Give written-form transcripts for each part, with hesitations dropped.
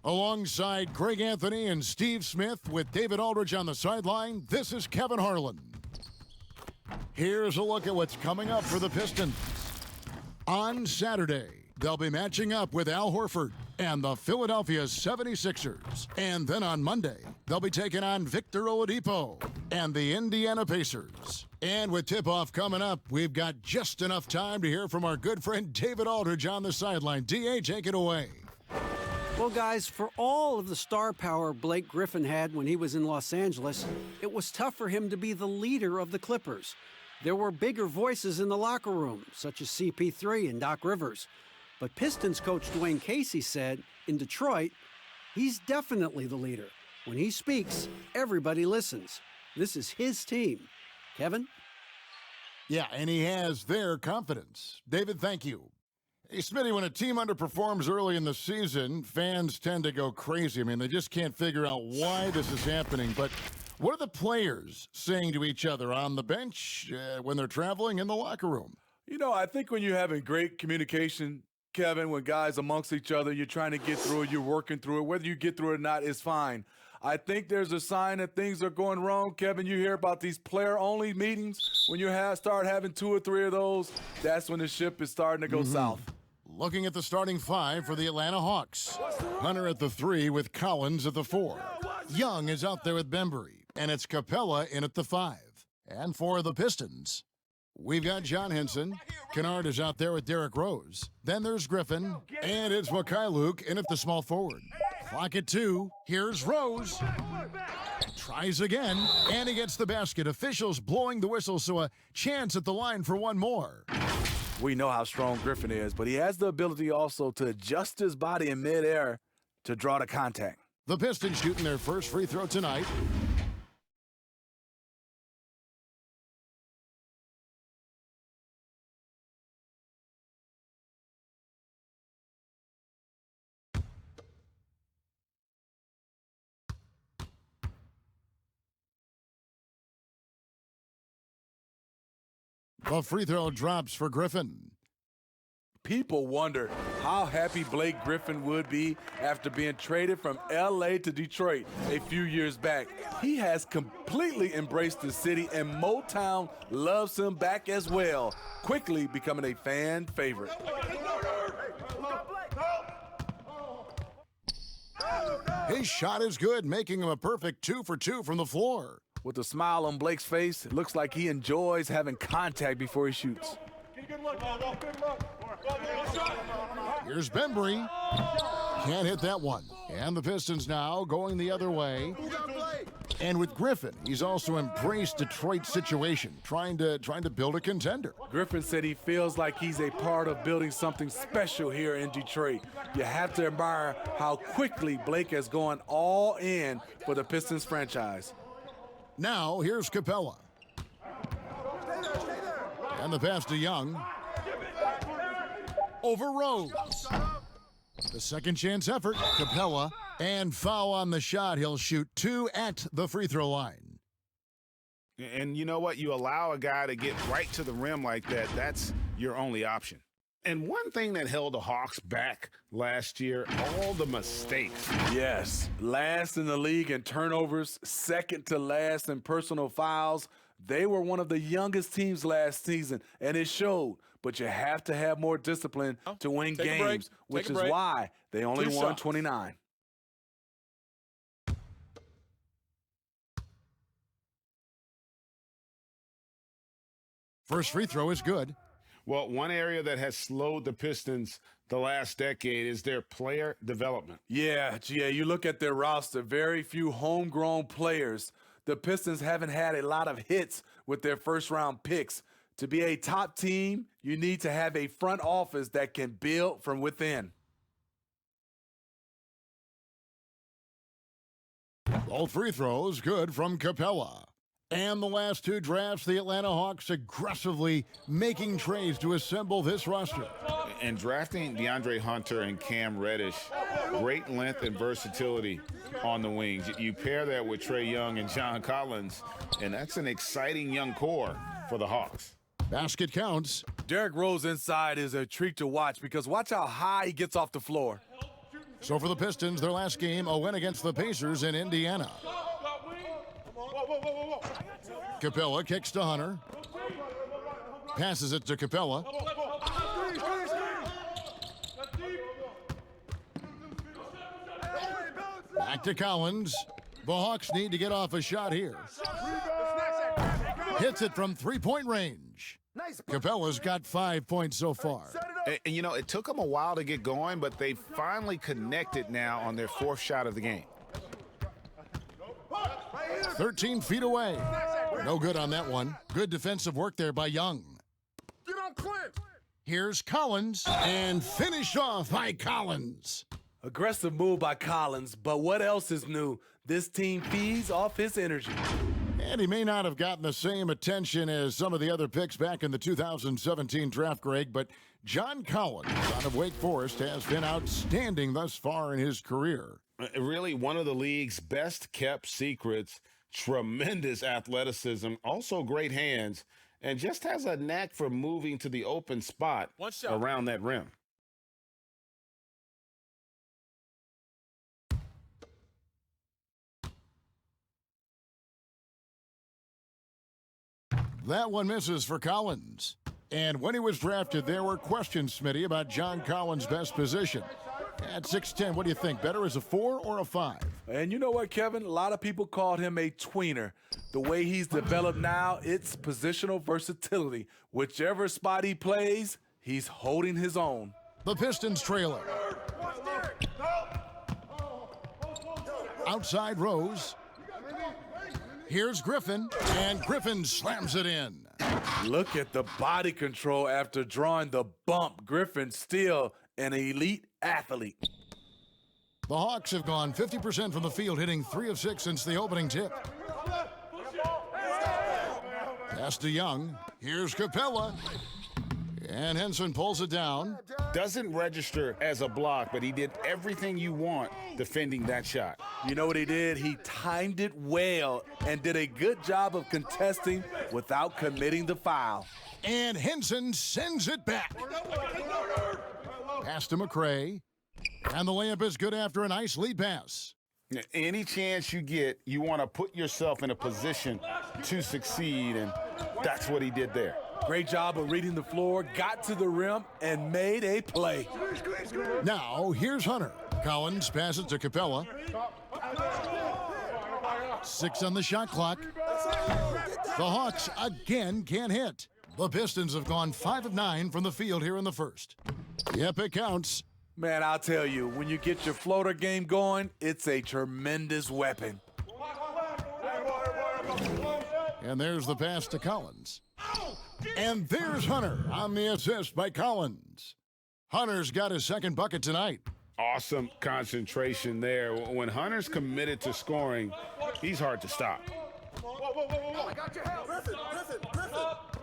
Alongside Greg Anthony and Steve Smith with David Aldridge on the sideline, this is Kevin Harlan. Here's a look at what's coming up for the Pistons. On Saturday, they'll be matching up with Al Horford and the Philadelphia 76ers. And then on Monday, they'll be taking on Victor Oladipo and the Indiana Pacers. And with tip-off coming up, we've got just enough time to hear from our good friend David Aldridge on the sideline. D.A., take it away. Well, guys, for all of the star power Blake Griffin had when he was in Los Angeles, it was tough for him to be the leader of the Clippers. There were bigger voices in the locker room, such as CP3 and Doc Rivers. But Pistons coach Dwayne Casey said, in Detroit, he's definitely the leader. When he speaks, everybody listens. This is his team. Kevin? Yeah, and he has their confidence. David, thank you. Hey, Smitty, when a team underperforms early in the season, fans tend to go crazy. I mean, they just can't figure out why this is happening. But what are the players saying to each other on the bench when they're traveling in the locker room? You know, I think when you're having great communication, Kevin, when guys amongst each other, you're trying to get through it, you're working through it. Whether you get through it or not is fine. I think there's a sign that things are going wrong. Kevin, you hear about these player-only meetings. When you start having 2 or 3 of those, that's when the ship is starting to go south. Looking at the starting 5 for the Atlanta Hawks. Hunter at the 3 with Collins at the 4. Young is out there with Bembry, and it's Capela in at the 5. And for the Pistons, we've got John Henson. Kennard is out there with Derrick Rose. Then there's Griffin, and it's Mikhailuk in at the small forward. Clock at 2. Here's Rose. Tries again, and he gets the basket. Officials blowing the whistle, so a chance at the line for one more. We know how strong Griffin is, but he has the ability also to adjust his body in midair to draw the contact. The Pistons shooting their first free throw tonight. The free throw drops for Griffin. People wonder how happy Blake Griffin would be after being traded from L.A. to Detroit a few years back. He has completely embraced the city, and Motown loves him back as well, quickly becoming a fan favorite. His shot is good, making him a perfect 2 for 2 from the floor. With a smile on Blake's face, it looks like he enjoys having contact before he shoots. Here's Bembry. Can't hit that one. And the Pistons now going the other way. And with Griffin, he's also embraced Detroit's situation, trying to build a contender. Griffin said he feels like he's a part of building something special here in Detroit. You have to admire how quickly Blake has gone all in for the Pistons franchise. Now, here's Capela. And the pass to Young. Over Rose. The second chance effort, Capela. And foul on the shot. He'll shoot 2 at the free throw line. And you know what? You allow a guy to get right to the rim like that, that's your only option. And one thing that held the Hawks back last year, all the mistakes. Yes, last in the league in turnovers, second to last in personal fouls. They were one of the youngest teams last season, and it showed. But you have to have more discipline to win games, which is why they only won 29. First free throw is good. Well, one area that has slowed the Pistons the last decade is their player development. Yeah, you look at their roster, very few homegrown players. The Pistons haven't had a lot of hits with their first-round picks. To be a top team, you need to have a front office that can build from within. Both free throws good from Capela. And the last 2 drafts, the Atlanta Hawks aggressively making trades to assemble this roster. And drafting DeAndre Hunter and Cam Reddish, great length and versatility on the wings. You pair that with Trae Young and John Collins, and that's an exciting young core for the Hawks. Basket counts. Derrick Rose inside is a treat to watch because watch how high he gets off the floor. So for the Pistons, their last game, a win against the Pacers in Indiana. Capela kicks to Hunter. Passes it to Capela. Back to Collins. The Hawks need to get off a shot here. Hits it from three-point range. Capela's got 5 points so far. And, you know, it took them a while to get going, but they finally connected now on their fourth shot of the game. 13 feet away. No good on that one. Good defensive work there by Young. Get on Clint! Here's Collins, and finished off by Collins. Aggressive move by Collins, but what else is new? This team feeds off his energy. And he may not have gotten the same attention as some of the other picks back in the 2017 draft, Greg, but John Collins, out of Wake Forest, has been outstanding thus far in his career. Really one of the league's best-kept secrets, tremendous athleticism, also great hands, and just has a knack for moving to the open spot around that rim. That one misses for Collins. And when he was drafted, there were questions, Smitty, about John Collins' best position. At 6'10", what do you think? Better as a 4 or a 5? And you know what, Kevin? A lot of people called him a tweener. The way he's developed now, it's positional versatility. Whichever spot he plays, he's holding his own. The Pistons trailer. Outside Rose. Here's Griffin, and Griffin slams it in. Look at the body control after drawing the bump. Griffin still an elite athlete. The Hawks have gone 50% from the field, hitting 3 of 6 since the opening tip. Pass to Young. Here's Capela. And Henson pulls it down. Doesn't register as a block, but he did everything you want defending that shot. You know what he did? He timed it well and did a good job of contesting without committing the foul. And Henson sends it back. Pass to McRae. And the layup is good after a nice lead pass. Any chance you get, you want to put yourself in a position to succeed, and that's what he did there. Great job of reading the floor, got to the rim, and made a play. Now, here's Hunter. Collins passes to Capela. 6 on the shot clock. The Hawks again can't hit. The Pistons have gone 5 of 9 from the field here in the first. Yep, it counts. Man, I'll tell you, when you get your floater game going, it's a tremendous weapon. And there's the pass to Collins. And there's Hunter on the assist by Collins. Hunter's got his second bucket tonight. Awesome concentration there. When Hunter's committed to scoring, he's hard to stop.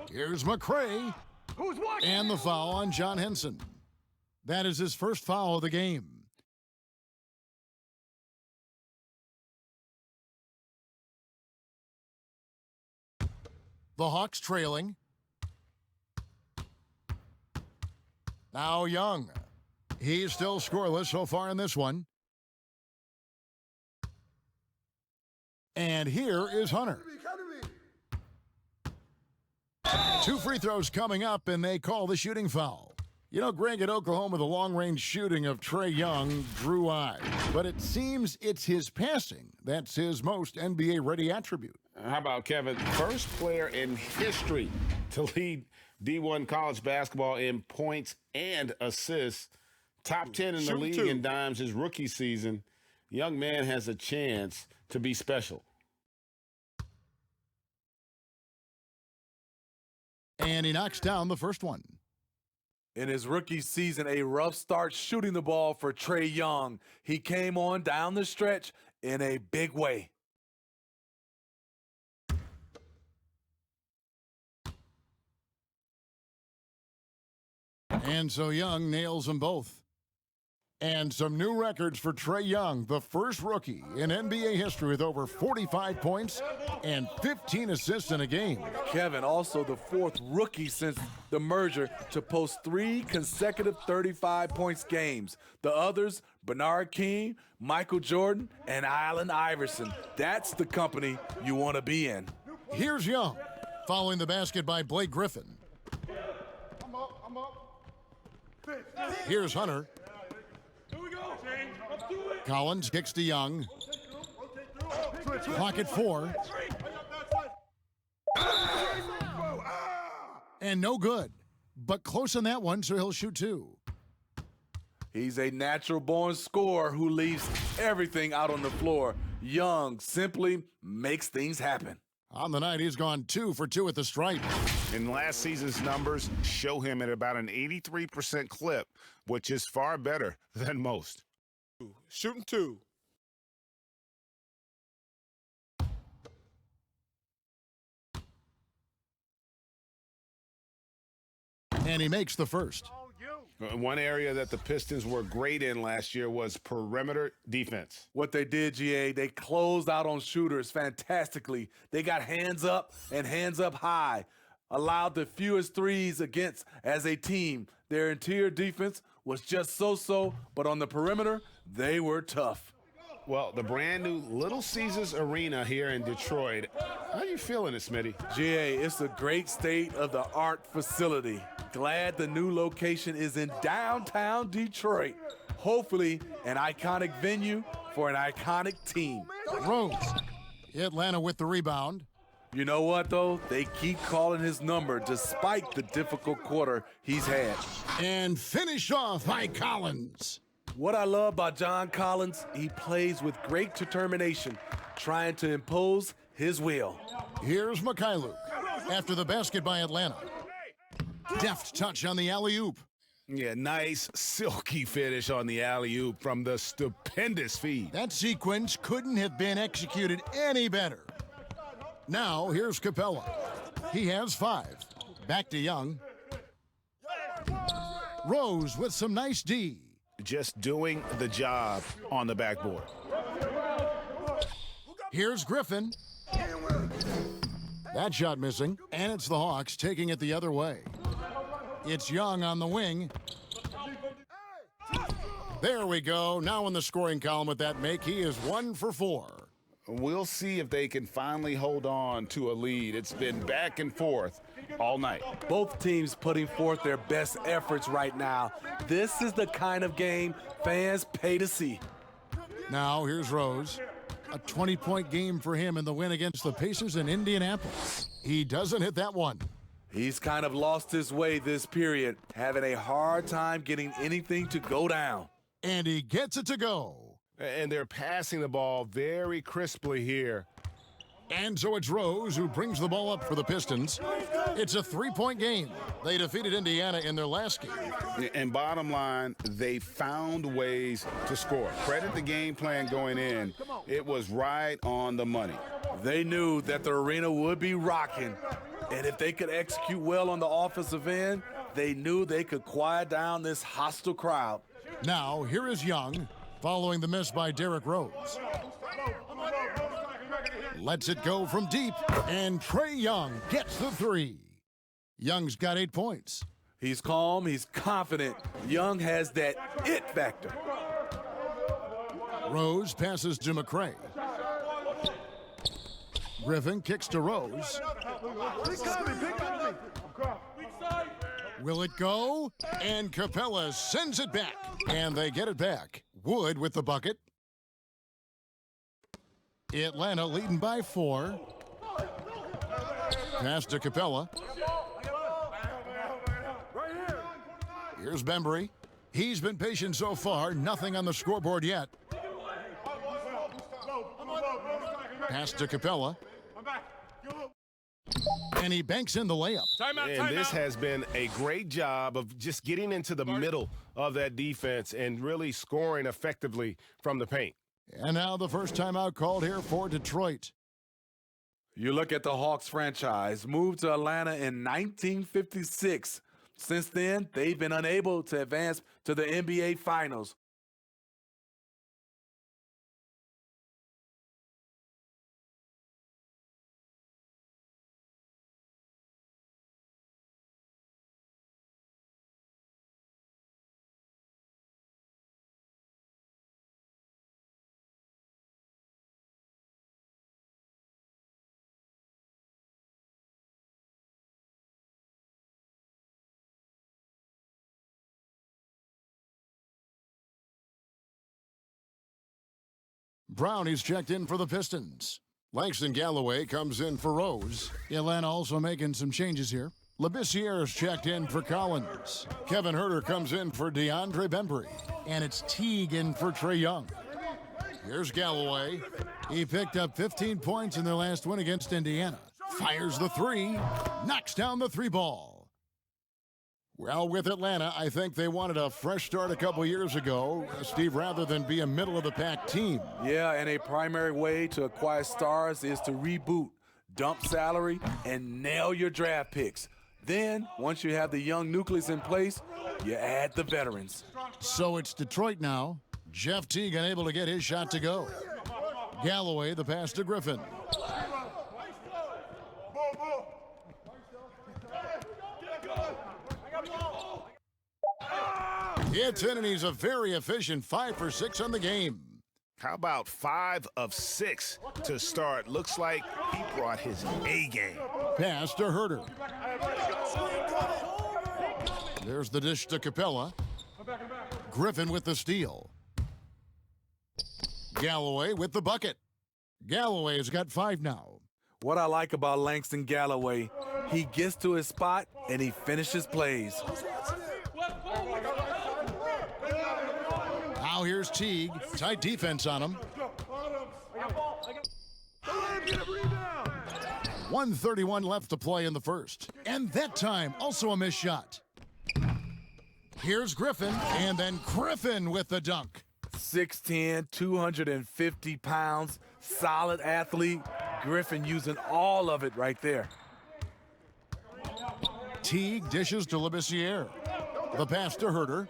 Here's McRae. And the foul on John Henson. That is his first foul of the game. The Hawks trailing. Now Young. He's still scoreless so far in this one. And here is Hunter. 2 free throws coming up, and they call the shooting foul. You know, Greg, at Oklahoma, the long-range shooting of Trae Young drew eyes. But it seems it's his passing that's his most NBA-ready attribute. How about Kevin? First player in history to lead D1 college basketball in points and assists. Top 10 in the league in dimes his rookie season. Young man has a chance to be special. And he knocks down the first one. In his rookie season, a rough start shooting the ball for Trae Young. He came on down the stretch in a big way. And so Young nails them both. And some new records for Trae Young, the first rookie in NBA history with over 45 points and 15 assists in a game. Kevin, also the fourth rookie since the merger to post 3 consecutive 35 points games. The others, Bernard King, Michael Jordan, and Allen Iverson. That's the company you want to be in. Here's Young, following the basket by Blake Griffin. I'm up. Here's Hunter. Collins kicks to Young. Clock at 4. And no good. But close on that one, so he'll shoot 2. He's a natural-born scorer who leaves everything out on the floor. Young simply makes things happen. On the night, he's gone 2 for 2 at the stripe. And last season's numbers show him at about an 83% clip, which is far better than most. Shooting 2. And he makes the first. One area that the Pistons were great in last year was perimeter defense. What they did, GA, they closed out on shooters fantastically. They got hands up and hands up high, allowed the fewest threes against as a team. Their interior defense was just so-so, but on the perimeter, they were tough. Well, the brand new Little Caesars Arena here in Detroit. How you feeling it, Smitty? GA, it's a great state-of-the-art facility. Glad the new location is in downtown Detroit. Hopefully, an iconic venue for an iconic team. Rose. Atlanta with the rebound. You know what, though? They keep calling his number despite the difficult quarter he's had. And finished off by Collins. What I love about John Collins, he plays with great determination, trying to impose his will. Here's Mikhailuk after the basket by Atlanta. Deft touch on the alley-oop. Yeah, nice silky finish on the alley-oop from the stupendous feed. That sequence couldn't have been executed any better. Now, here's Capela. He has 5. Back to Young. Rose with some nice D. Just doing the job on the backboard. Here's Griffin. That shot missing, and it's the Hawks taking it the other way. It's Young on the wing. There we go. Now in the scoring column with that make, he is 1 for 4. We'll see if they can finally hold on to a lead. It's been back and forth all night. Both teams putting forth their best efforts right now. This is the kind of game fans pay to see. Now here's Rose. A 20-point game for him in the win against the Pacers in Indianapolis. He doesn't hit that one. He's kind of lost his way this period, having a hard time getting anything to go down. And he gets it to go. And they're passing the ball very crisply here. And so it's Rose who brings the ball up for the Pistons. It's a 3-point game. They defeated Indiana in their last game. And bottom line, they found ways to score. Credit the game plan going in. It was right on the money. They knew that the arena would be rocking. And if they could execute well on the offensive end, they knew they could quiet down this hostile crowd. Now, here is Young, following the miss by Derrick Rose. Lets it go from deep, and Trae Young gets the 3. Young's got 8 points. He's calm, he's confident. Young has that it factor. Rose passes to McCray. Griffin kicks to Rose. Will it go? And Capela sends it back. And they get it back. Wood with the bucket. Atlanta leading by 4. Pass to Capela. Here's Bembry. He's been patient so far. Nothing on the scoreboard yet. Pass to Capela. And he banks in the layup. And this has been a great job of just getting into the middle of that defense and really scoring effectively from the paint. And now the first timeout called here for Detroit. You look at the Hawks franchise, moved to Atlanta in 1956. Since then, they've been unable to advance to the NBA Finals. Brownie's checked in for the Pistons. Langston Galloway comes in for Rose. Atlanta also making some changes here. Labissiere's checked in for Collins. Kevin Huerter comes in for DeAndre Bembry. And it's Teague in for Trae Young. Here's Galloway. He picked up 15 points in their last win against Indiana. Fires the three. Knocks down the three ball. Well, with Atlanta, I think they wanted a fresh start a couple years ago, Steve, rather than be a middle-of-the-pack team. Yeah, and a primary way to acquire stars is to reboot, dump salary, and nail your draft picks. Then, once you have the young nucleus in place, you add the veterans. So it's Detroit now. Jeff Teague unable to get his shot to go. Galloway, the pass to Griffin. Hits in, and he's a very efficient 5 for 6 on the game. How about 5 of 6 to start? Looks like he brought his A game. Pass to Huerter. There's the dish to Capela. Griffin with the steal. Galloway with the bucket. Galloway has got 5 now. What I like about Langston Galloway, he gets to his spot and he finishes plays. Now here's Teague. Tight defense on him. 1:31 left to play in the first. And that time, also a missed shot. Here's Griffin, and then Griffin with the dunk. 6'10", 250 pounds, solid athlete. Griffin using all of it right there. Teague dishes to Labissiere. The pass to Huerter.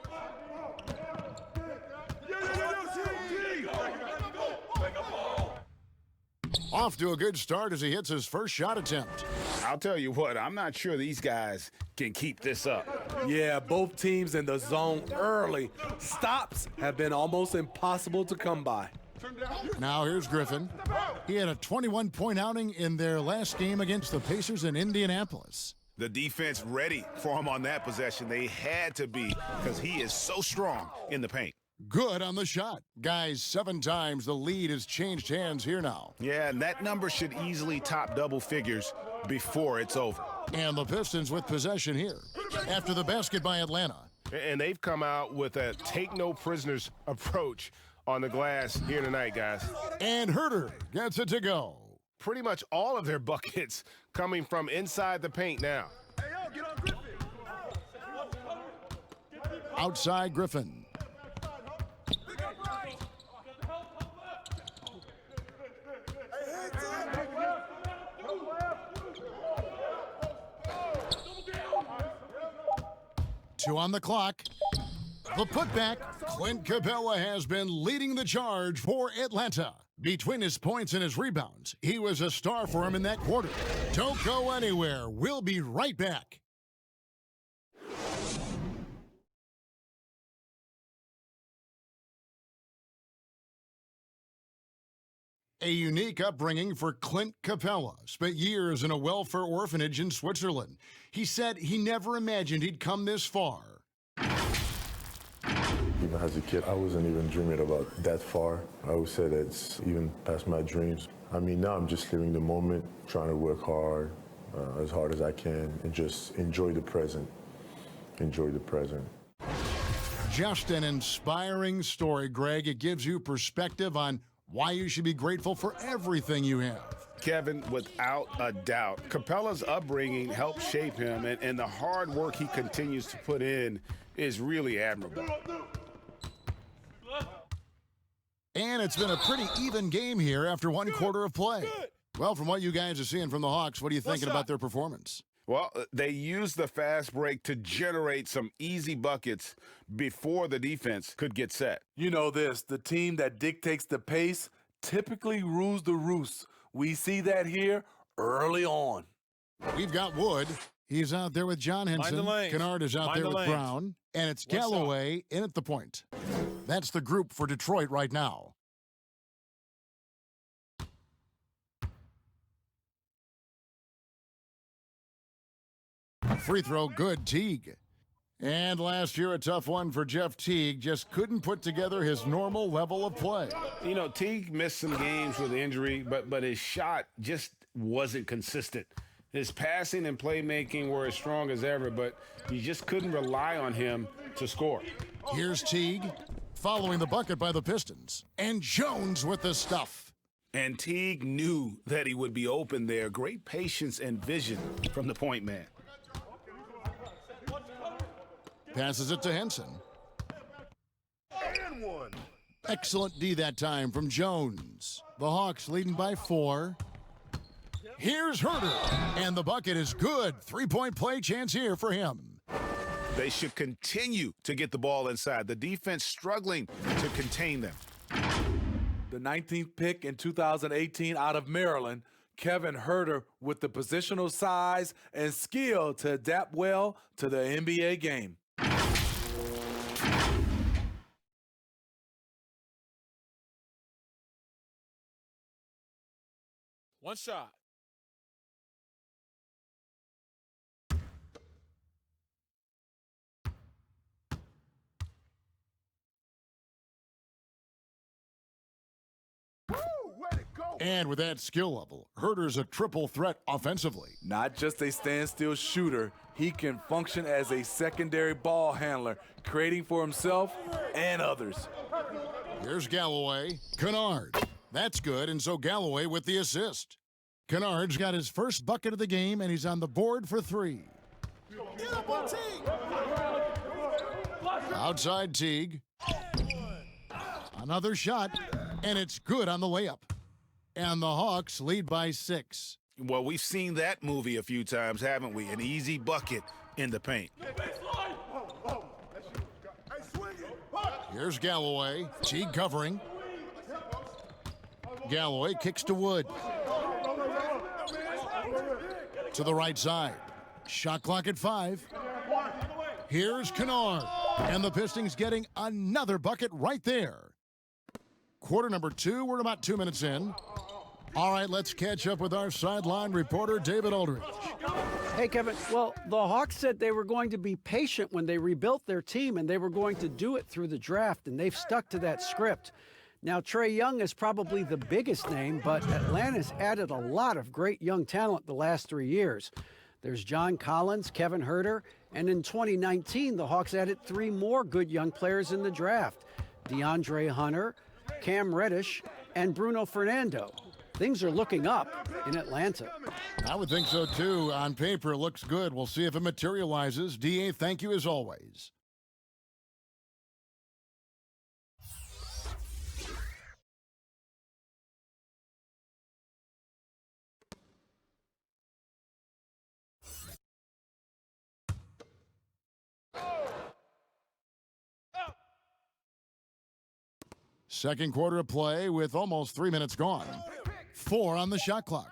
Off to a good start as he hits his first shot attempt. I'll tell you what, I'm not sure these guys can keep this up. Yeah, both teams in the zone early. Stops have been almost impossible to come by. Now here's Griffin. He had a 21-point outing in their last game against the Pacers in Indianapolis. The defense ready for him on that possession. They had to be, because he is so strong in the paint. Good on the shot. Guys, 7 times the lead has changed hands here now. Yeah, and that number should easily top double figures before it's over. And the Pistons with possession here after the basket by Atlanta. And they've come out with a take-no-prisoners approach on the glass here tonight, guys. And Huerter gets it to go. Pretty much all of their buckets coming from inside the paint now. Hey, yo, get on Griffin. Outside Griffin. Two on the clock. The putback. Clint Capela has been leading the charge for Atlanta. Between his points and his rebounds, he was a star for him in that quarter. Don't go anywhere. We'll be right back. A unique upbringing for Clint Capela. Spent years in a welfare orphanage in Switzerland. He said he never imagined he'd come this far. Even as a kid, I wasn't even dreaming about that far. I always said it's even past my dreams. I mean, now I'm just living the moment, trying to work hard, as hard as I can, and just enjoy the present. Enjoy the present. Just an inspiring story, Greg. It gives you perspective on why you should be grateful for everything you have. Kevin, without a doubt, Capela's upbringing helped shape him, and the hard work he continues to put in is really admirable. And it's been a pretty even game here after one quarter of play. Well, from what you guys are seeing from the Hawks, what are you thinking about their performance? Well, they used the fast break to generate some easy buckets before the defense could get set. You know this, the team that dictates the pace typically rules the roost. We see that here early on. We've got Wood. He's out there with John Henson. Kennard is out there with Brown. And it's Galloway in at the point. That's the group for Detroit right now. Free throw, good. Teague. And last year, a tough one for Jeff Teague. Just couldn't put together his normal level of play. You know, Teague missed some games with injury, but his shot just wasn't consistent. His passing and playmaking were as strong as ever, but you just couldn't rely on him to score. Here's Teague, following the bucket by the Pistons. And Jones with the stuff. And Teague knew that he would be open there. Great patience and vision from the point man. Passes it to Henson. Excellent D that time from Jones. The Hawks leading by 4. Here's Herter, and the bucket is good. 3-point play chance here for him. They should continue to get the ball inside. The defense struggling to contain them. The 19th pick in 2018 out of Maryland, Kevin Herter with the positional size and skill to adapt well to the NBA game. One shot. And with that skill level, Herter's a triple threat offensively. Not just a standstill shooter, he can function as a secondary ball handler, creating for himself and others. Here's Galloway. Kennard. That's good, and so Galloway with the assist. Kennard's got his first bucket of the game, and he's on the board for 3. Outside Teague. Another shot, and it's good on the layup. And the Hawks lead by 6. Well, we've seen that movie a few times, haven't we? An easy bucket in the paint. Here's Galloway. Teague covering. Galloway kicks to Wood. To the right side. Shot clock at 5. Here's Kennard. And the Pistons getting another bucket right there. Quarter number 2, we're about 2 minutes in. All right, let's catch up with our sideline reporter, David Aldridge. Hey, Kevin. Well, the Hawks said they were going to be patient when they rebuilt their team, and they were going to do it through the draft, and they've stuck to that script. Now, Trae Young is probably the biggest name, but Atlanta's added a lot of great young talent the last 3 years. There's John Collins, Kevin Herter, and in 2019, the Hawks added 3 more good young players in the draft. DeAndre Hunter, Cam Reddish, and Bruno Fernando. Things are looking up in Atlanta. I would think so, too. On paper, it looks good. We'll see if it materializes. D.A., thank you as always. Second quarter of play with almost 3 minutes gone. 4 on the shot clock.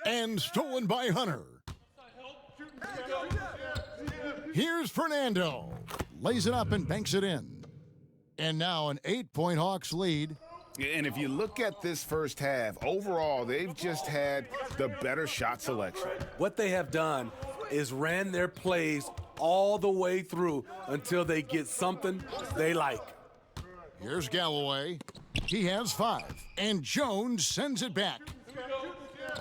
And stolen by Hunter. Here's Fernando. Lays it up and banks it in. And now an 8-point Hawks lead. And if you look at this first half, overall, they've just had the better shot selection. What they have done is ran their plays all the way through until they get something they like. Here's Galloway. He has 5. And Jones sends it back.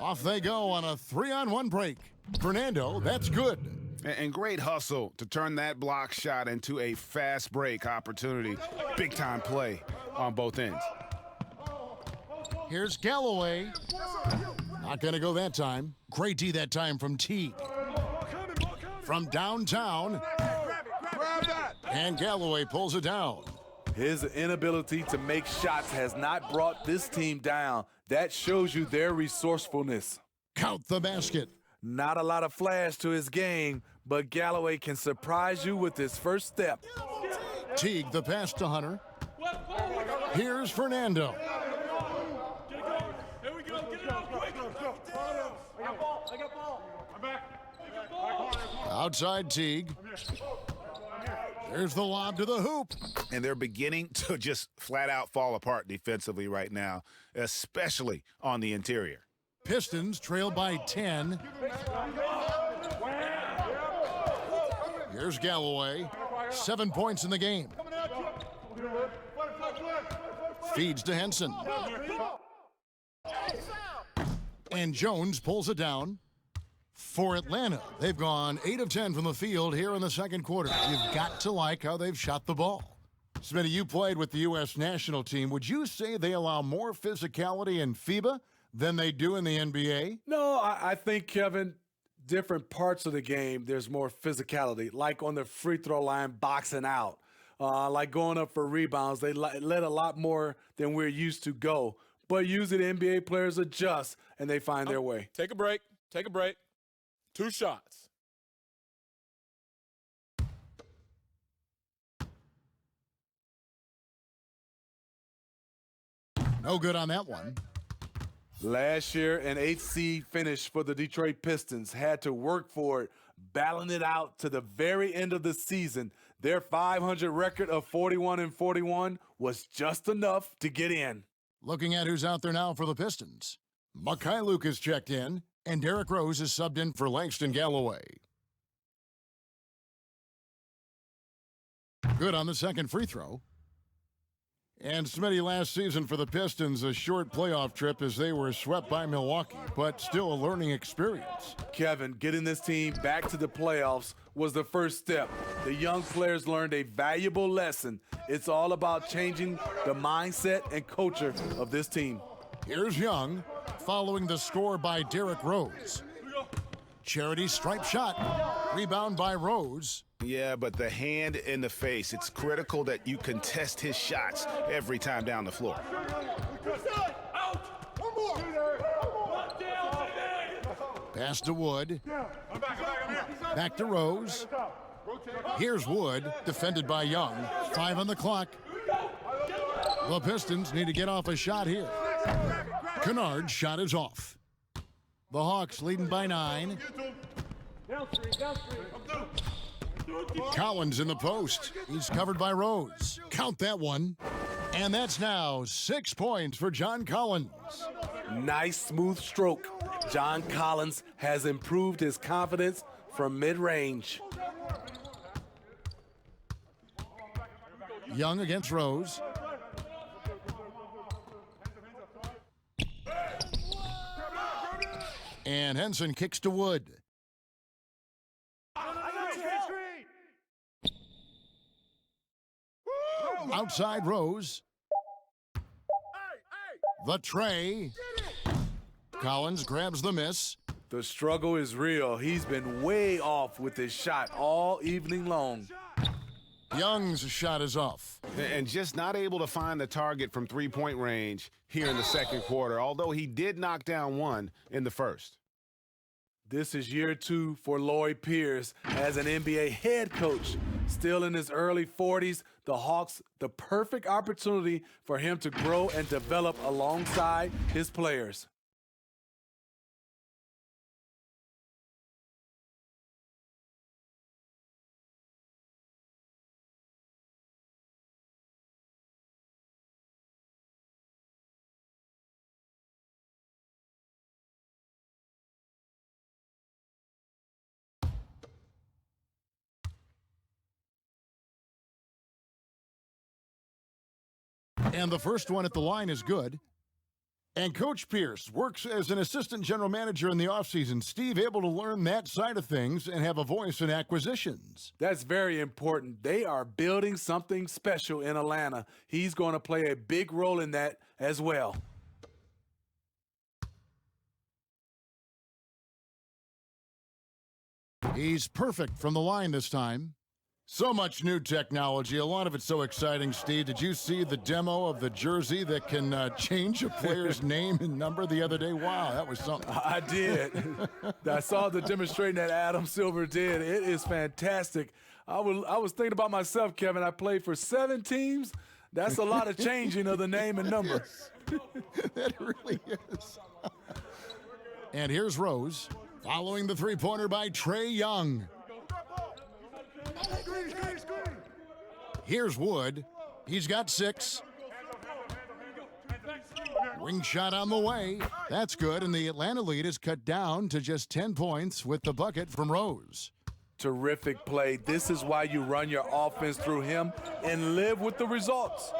Off they go on a 3-on-1 break. Fernando, that's good. And great hustle to turn that block shot into a fast break opportunity. Big time play on both ends. Here's Galloway. Not going to go that time. Great D that time from Teague. From downtown. And Galloway pulls it down. His inability to make shots has not brought this team down. That shows you their resourcefulness. Count the basket. Not a lot of flash to his game, but Galloway can surprise you with his first step. Teague the pass to Hunter. Here's Fernando. Here we go. Get it out quick. I got ball. I'm back. Outside Teague. There's the lob to the hoop. And they're beginning to just flat out fall apart defensively right now, especially on the interior. Pistons trail by 10. Here's Galloway. 7 points in the game. Feeds to Henson. And Jones pulls it down. For Atlanta, they've gone 8 of 10 from the field here in the second quarter. You've got to like how they've shot the ball. Smitty, you played with the U.S. national team. Would you say they allow more physicality in FIBA than they do in the NBA? No, I think, Kevin, different parts of the game, there's more physicality, like on the free throw line, boxing out, like going up for rebounds. They let a lot more than we're used to go. But usually the NBA players adjust, and they find their way. Take a break. Take a break. 2 shots. No good on that one. Last year, an 8th seed finish for the Detroit Pistons. Had to work for it, battling it out to the very end of the season. Their 500 record of 41-41 was just enough to get in. Looking at who's out there now for the Pistons. Mikhailuk is checked in, and Derrick Rose is subbed in for Langston Galloway. Good on the second free throw. And Smitty, last season for the Pistons, a short playoff trip as they were swept by Milwaukee, but still a learning experience. Kevin, getting this team back to the playoffs was the first step. The young players learned a valuable lesson. It's all about changing the mindset and culture of this team. Here's Young, following the score by Derrick Rose. Charity stripe shot. Rebound by Rose. Yeah, but the hand in the face, it's critical that you contest his shots every time down the floor. Pass to Wood. Back to Rose. Here's Wood, defended by Young. 5 on the clock. The Pistons need to get off a shot here. Kennard's shot is off. The Hawks leading by 9. Collins in the post. He's covered by Rose. Count that one. And that's now 6 points for John Collins. Nice, smooth stroke. John Collins has improved his confidence from mid-range. Young against Rose. And Henson kicks to Wood. Outside Rose. The tray. Collins grabs the miss. The struggle is real. He's been way off with his shot all evening long. Young's shot is off. And just not able to find the target from three-point range here in the second quarter, although he did knock down one in the first. This is year 2 for Lloyd Pierce as an NBA head coach. Still in his early 40s, the Hawks, the perfect opportunity for him to grow and develop alongside his players. And the first one at the line is good. And Coach Pierce works as an assistant general manager in the offseason. Steve, able to learn that side of things and have a voice in acquisitions. That's very important. They are building something special in Atlanta. He's going to play a big role in that as well. He's perfect from the line this time. So much new technology, a lot of it so exciting, Steve. Did you see the demo of the jersey that can change a player's name and number the other day? Wow, that was something. I did. I saw the demonstration that Adam Silver did. It is fantastic. I was thinking about myself, Kevin. I played for 7 teams. That's a lot of changing of the name and number. That really is. And here's Rose, following the three-pointer by Trae Young. Here's Wood. He's got 6. Wing shot on the way. That's good, and the Atlanta lead is cut down to just 10 points with the bucket from Rose. Terrific play. This is why you run your offense through him and live with the results.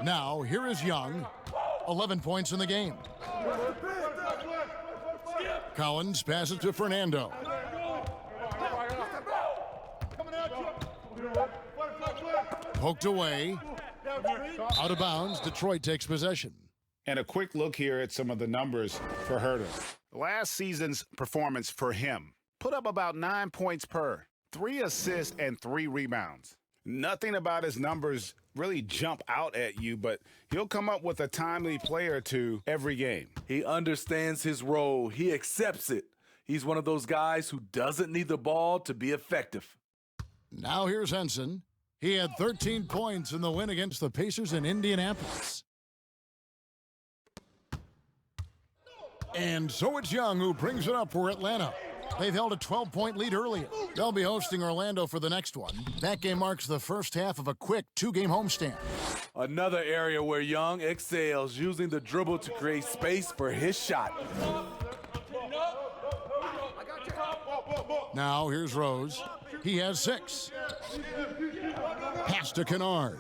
Now, here is Young. 11 points in the game. Collins passes to Fernando. Poked away. Out of bounds. Detroit takes possession. And a quick look here at some of the numbers for Herter. Last season's performance for him. Put up about 9 points per, 3 assists and 3 rebounds. Nothing about his numbers really jump out at you, but he'll come up with a timely play or two every game. He understands his role. He accepts it. He's one of those guys who doesn't need the ball to be effective. Now here's Henson. He had 13 points in the win against the Pacers in Indianapolis. And so it's Young who brings it up for Atlanta. They've held a 12-point lead earlier. They'll be hosting Orlando for the next one. That game marks the first half of a quick 2-game homestand. Another area where Young excels, using the dribble to create space for his shot. Now here's Rose. He has 6. Pass to Kennard.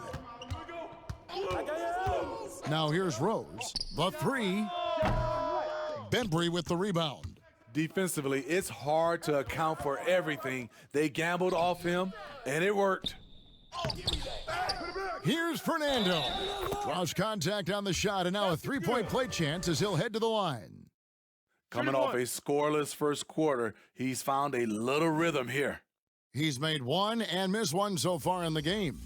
Now here's Rose. The 3. Bembry with the rebound. Defensively, it's hard to account for everything. They gambled off him, and it worked. Here's Fernando. Draws contact on the shot, and now a 3-point play chance as he'll head to the line. Coming off a scoreless first quarter, he's found a little rhythm here. He's made 1 and missed 1 so far in the game.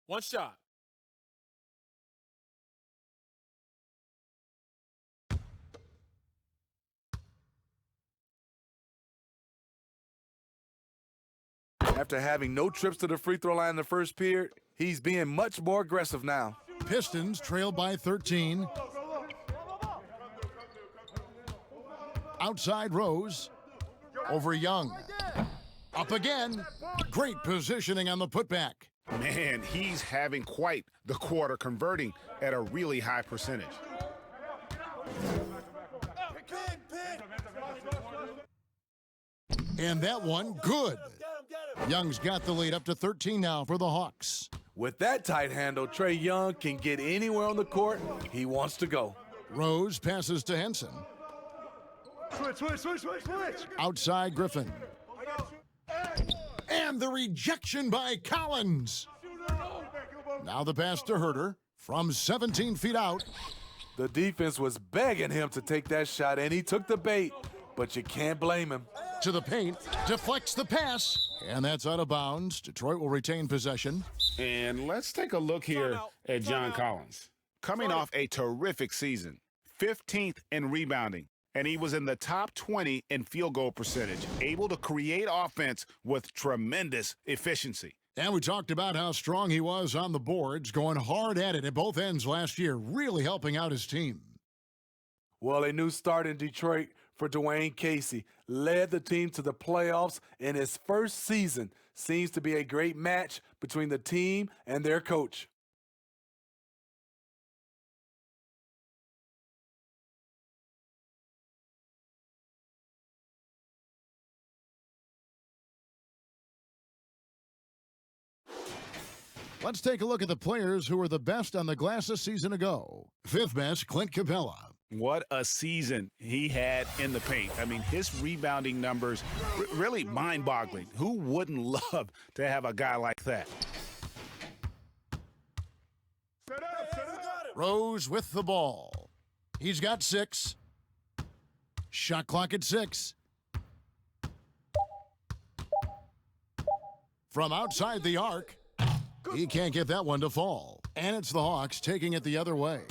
One shot. After having no trips to the free throw line in the first period, he's being much more aggressive now. Pistons trail by 13. Outside Rose. Over Young. Up again. Great positioning on the putback. Man, he's having quite the quarter, converting at a really high percentage. And that one, good. Young's got the lead up to 13 now for the Hawks. With that tight handle, Trae Young can get anywhere on the court he wants to go. Rose passes to Henson. Switch. Outside Griffin. And the rejection by Collins. Now the pass to Herter from 17 feet out. The defense was begging him to take that shot, and he took the bait, but you can't blame him. To the paint, deflects the pass, and that's out of bounds. Detroit will retain possession. And let's take a look here at John Collins. Coming off a terrific season, 15th in rebounding, and he was in the top 20 in field goal percentage, able to create offense with tremendous efficiency. And we talked about how strong he was on the boards, going hard at it at both ends last year, really helping out his team. Well, a new start in Detroit for Dwayne Casey led the team to the playoffs in his first season. Seems to be a great match between the team and their coach. Let's take a look at the players who were the best on the glass a season ago. 5th best, Clint Capela. What a season he had in the paint. I mean, his rebounding numbers, really mind-boggling. Who wouldn't love to have a guy like that? Rose with the ball. He's got 6. Shot clock at 6. From outside the arc, he can't get that one to fall. And it's the Hawks taking it the other way.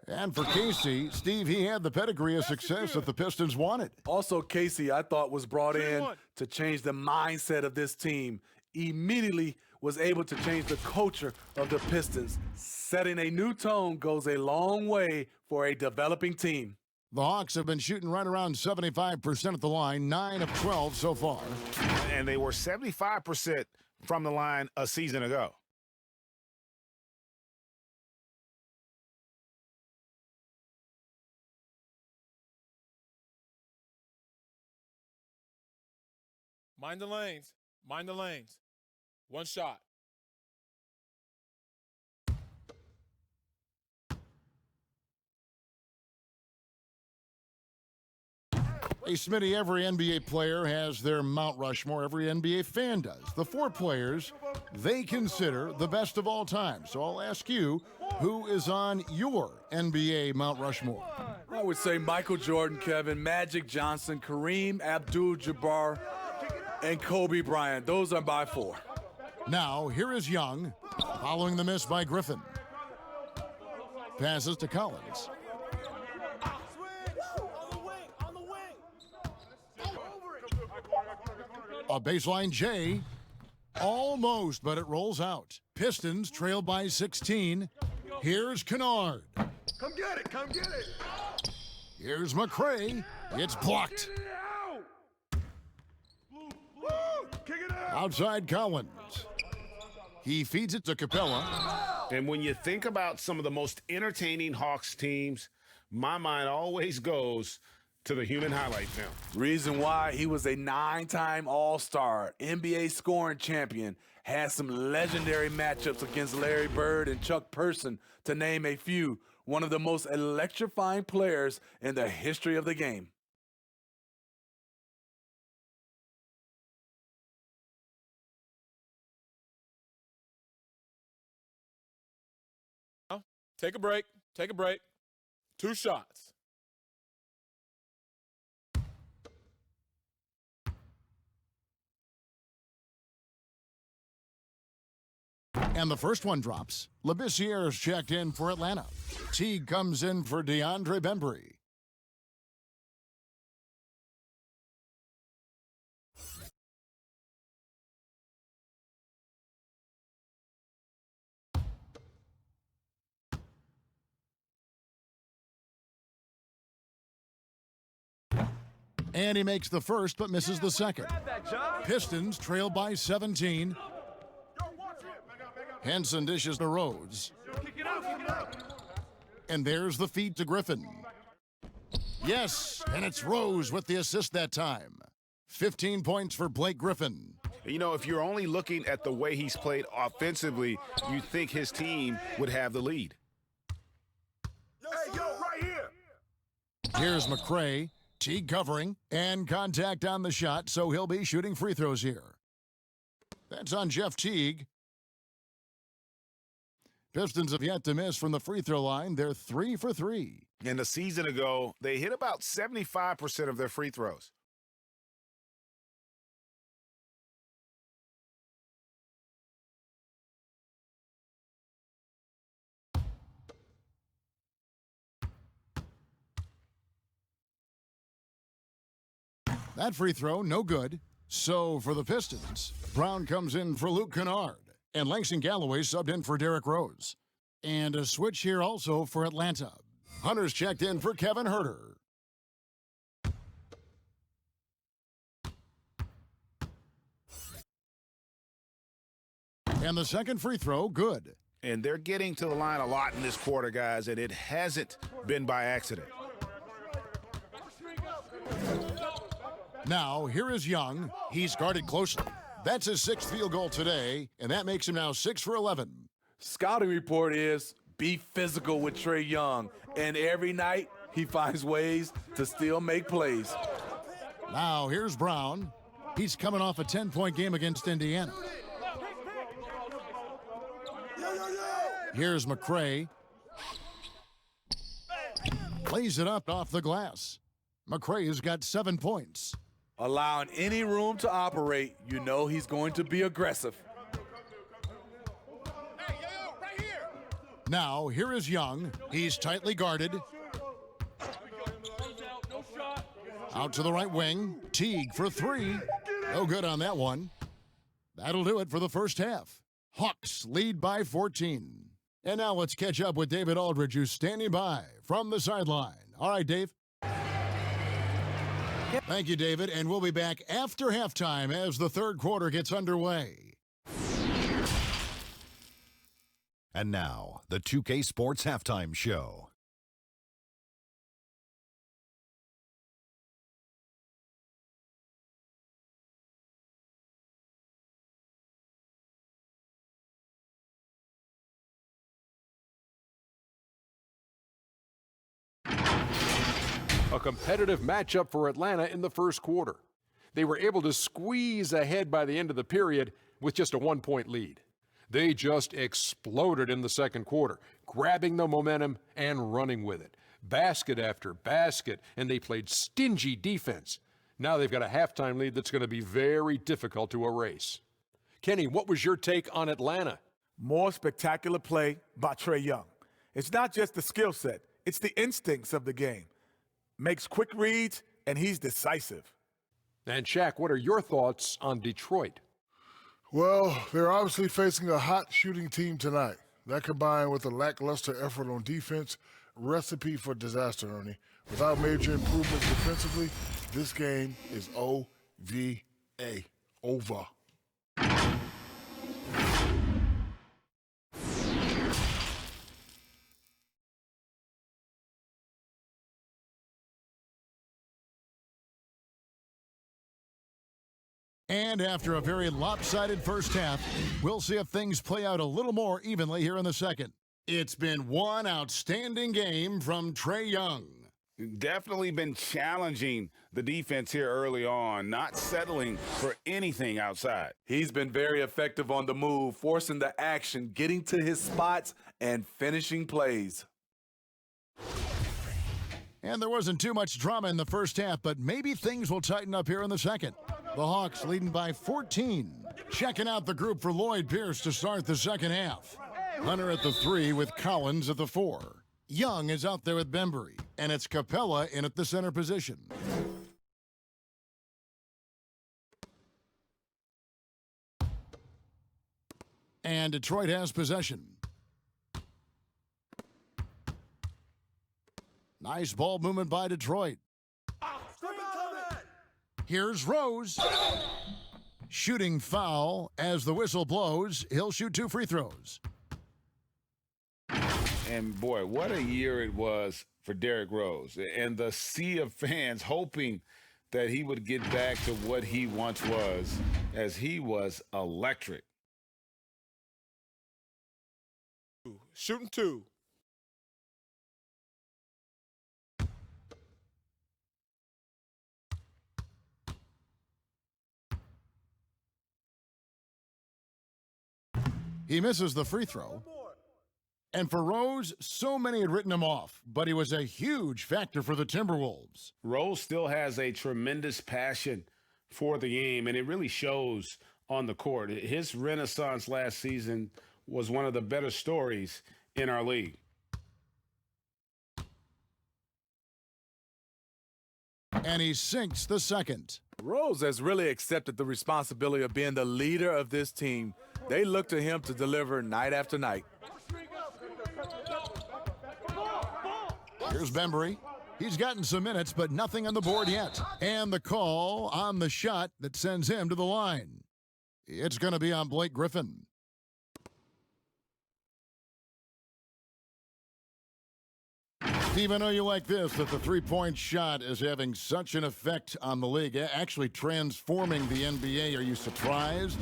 And for Casey, Steve, he had the pedigree of success that the Pistons wanted. Also, Casey, I thought, was brought in to change the mindset of this team. Immediately was able to change the culture of the Pistons. Setting a new tone goes a long way for a developing team. The Hawks have been shooting right around 75% at the line, 9 of 12 so far. And they were 75% from the line a season ago. Mind the lanes. Mind the lanes. One shot. Hey, Smitty, every NBA player has their Mount Rushmore. Every NBA fan does. The 4 players they consider the best of all time. So I'll ask you, who is on your NBA Mount Rushmore? I would say Michael Jordan, Kevin, Magic Johnson, Kareem Abdul-Jabbar, and Kobe Bryant. Those are my 4. Now, here is Young, following the miss by Griffin. Passes to Collins. A baseline J. Almost, but it rolls out. Pistons trail by 16. Here's Kennard. Come get it, come get it. Here's McRae. It's blocked. Kick it out. Outside Collins. He feeds it to Capela. And when you think about some of the most entertaining Hawks teams, my mind always goes to the human highlight film. Reason why: he was a 9-time All-Star, NBA scoring champion, had some legendary matchups against Larry Bird and Chuck Person, to name a few. One of the most electrifying players in the history of the game. Take a break. Take a break. 2 shots. And the first one drops. Labissiere's checked in for Atlanta. Teague comes in for DeAndre Bembry. And he makes the first but misses the second. Pistons trail by 17. Henson dishes to Rhodes. And there's the feed to Griffin. Yes, and it's Rose with the assist that time. 15 points for Blake Griffin. You know, if you're only looking at the way he's played offensively, you think his team would have the lead. Hey, yo, right here. Here's McRae. Teague covering, and contact on the shot, so he'll be shooting free throws here. That's on Jeff Teague. Pistons have yet to miss from the free throw line. They're 3 for 3. And a season ago, they hit about 75% of their free throws. That free throw, no good. So for the Pistons, Brown comes in for Luke Kennard, and Langston Galloway subbed in for Derrick Rose. And a switch here also for Atlanta. Hunter's checked in for Kevin Huerter. And the second free throw, good. And they're getting to the line a lot in this quarter, guys, and it hasn't been by accident. Now, here is Young. He's guarded closely. That's his 6th field goal today, and that makes him now 6 for 11. Scouting report is be physical with Trae Young, and every night he finds ways to still make plays. Now, here's Brown. He's coming off a 10-point game against Indiana. Here's McRae. Lays it up off the glass. McRae has got 7 points. Allowing any room to operate, you know he's going to be aggressive. Now, here is Young. He's tightly guarded. Out to the right wing. Teague for 3. No good on that one. That'll do it for the first half. Hawks lead by 14. And now let's catch up with David Aldridge, who's standing by from the sideline. All right, Dave. Thank you, David, and we'll be back after halftime as the third quarter gets underway. And now, the 2K Sports Halftime Show. competitive matchup for Atlanta in the first quarter. They were able to squeeze ahead by the end of the period with just a 1-point lead. They just exploded in the second quarter, grabbing the momentum and running with it. Basket after basket, and they played stingy defense. Now they've got a halftime lead that's going to be very difficult to erase. Kenny, what was your take on Atlanta? More spectacular play by Trae Young. It's not just the skill set, it's the instincts of the game. Makes quick reads, and he's decisive. And Shaq, what are your thoughts on Detroit? Well, they're obviously facing a hot shooting team tonight. That combined with a lackluster effort on defense, recipe for disaster, Ernie. Without major improvements defensively, this game is OVA. Over. And after a very lopsided first half, we'll see if things play out a little more evenly here in the second. It's been one outstanding game from Trae Young. Definitely been challenging the defense here early on, not settling for anything outside. He's been very effective on the move, forcing the action, getting to his spots, and finishing plays. And there wasn't too much drama in the first half, but maybe things will tighten up here in the second. The Hawks leading by 14. Checking out the group for Lloyd Pierce to start the second half. Hunter at the 3 with Collins at the 4. Young is out there with Bembry, and it's Capela in at the center position. And Detroit has possession. Nice ball movement by Detroit. Here's Rose. Shooting foul as the whistle blows. He'll shoot 2 free throws. And boy, what a year it was for Derrick Rose. And the sea of fans hoping that he would get back to what he once was, as he was electric. Shooting 2. He misses the free throw. And for Rose, so many had written him off, but he was a huge factor for the Timberwolves. Rose still has a tremendous passion for the game, and it really shows on the court. His renaissance last season was one of the better stories in our league. And he sinks the second. Rose has really accepted the responsibility of being the leader of this team. They look to him to deliver night after night. Here's Bembry. He's gotten some minutes, but nothing on the board yet. And the call on the shot that sends him to the line. It's going to be on Blake Griffin. Steve, I know you like this, that the three-point shot is having such an effect on the league, actually transforming the NBA. Are you surprised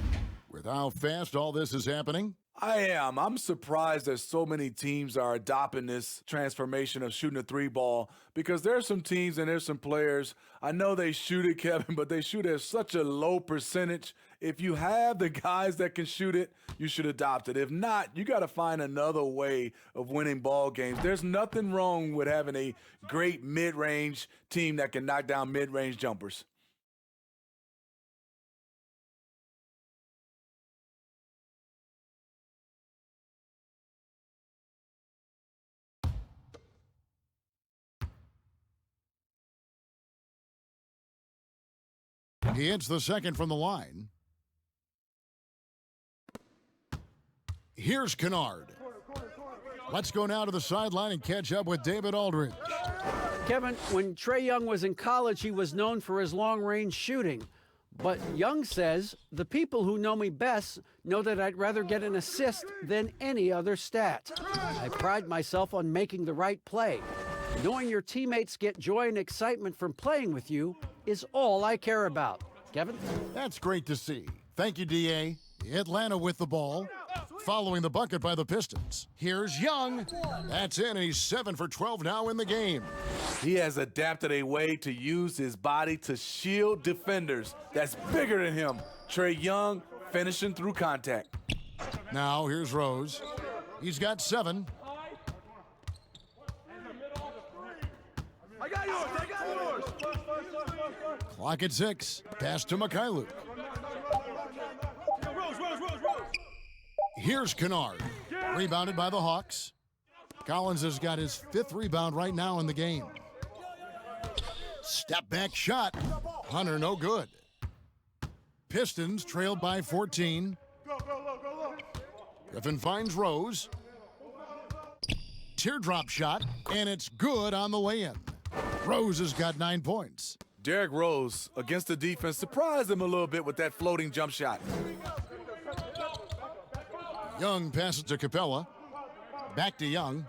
with how fast all this is happening? I am. I'm surprised that so many teams are adopting this transformation of shooting a 3-ball, because there's some teams and there's some players, I know they shoot it, Kevin, but they shoot at such a low percentage. If you have the guys that can shoot it, you should adopt it. If not, you got to find another way of winning ball games. There's nothing wrong with having a great mid-range team that can knock down mid-range jumpers. He hits the second from the line. Here's Kennard. Let's go now to the sideline and catch up with David Aldridge. Kevin, when Trae Young was in college, he was known for his long-range shooting. But Young says, the people who know me best know that I'd rather get an assist than any other stat. I pride myself on making the right play. Knowing your teammates get joy and excitement from playing with you is all I care about. Kevin? That's great to see. Thank you, D.A. Atlanta with the ball. following the bucket by the Pistons. Here's Young. That's in, and he's 7 for 12 now in the game. He has adapted a way to use his body to shield defenders that's bigger than him. Trae Young finishing through contact. Now here's Rose. He's got 7. I got yours. I got yours. Clock at 6. Pass to Mikhailuk. Rose. Here's Kennard. Rebounded by the Hawks. Collins has got his 5th rebound right now in the game. Step back shot. Hunter, no good. Pistons trailed by 14. Griffin finds Rose. Teardrop shot, and it's good on the way-in. Rose has got 9 points. Derrick Rose, against the defense, surprised him a little bit with that floating jump shot. Young passes to Capela. Back to Young.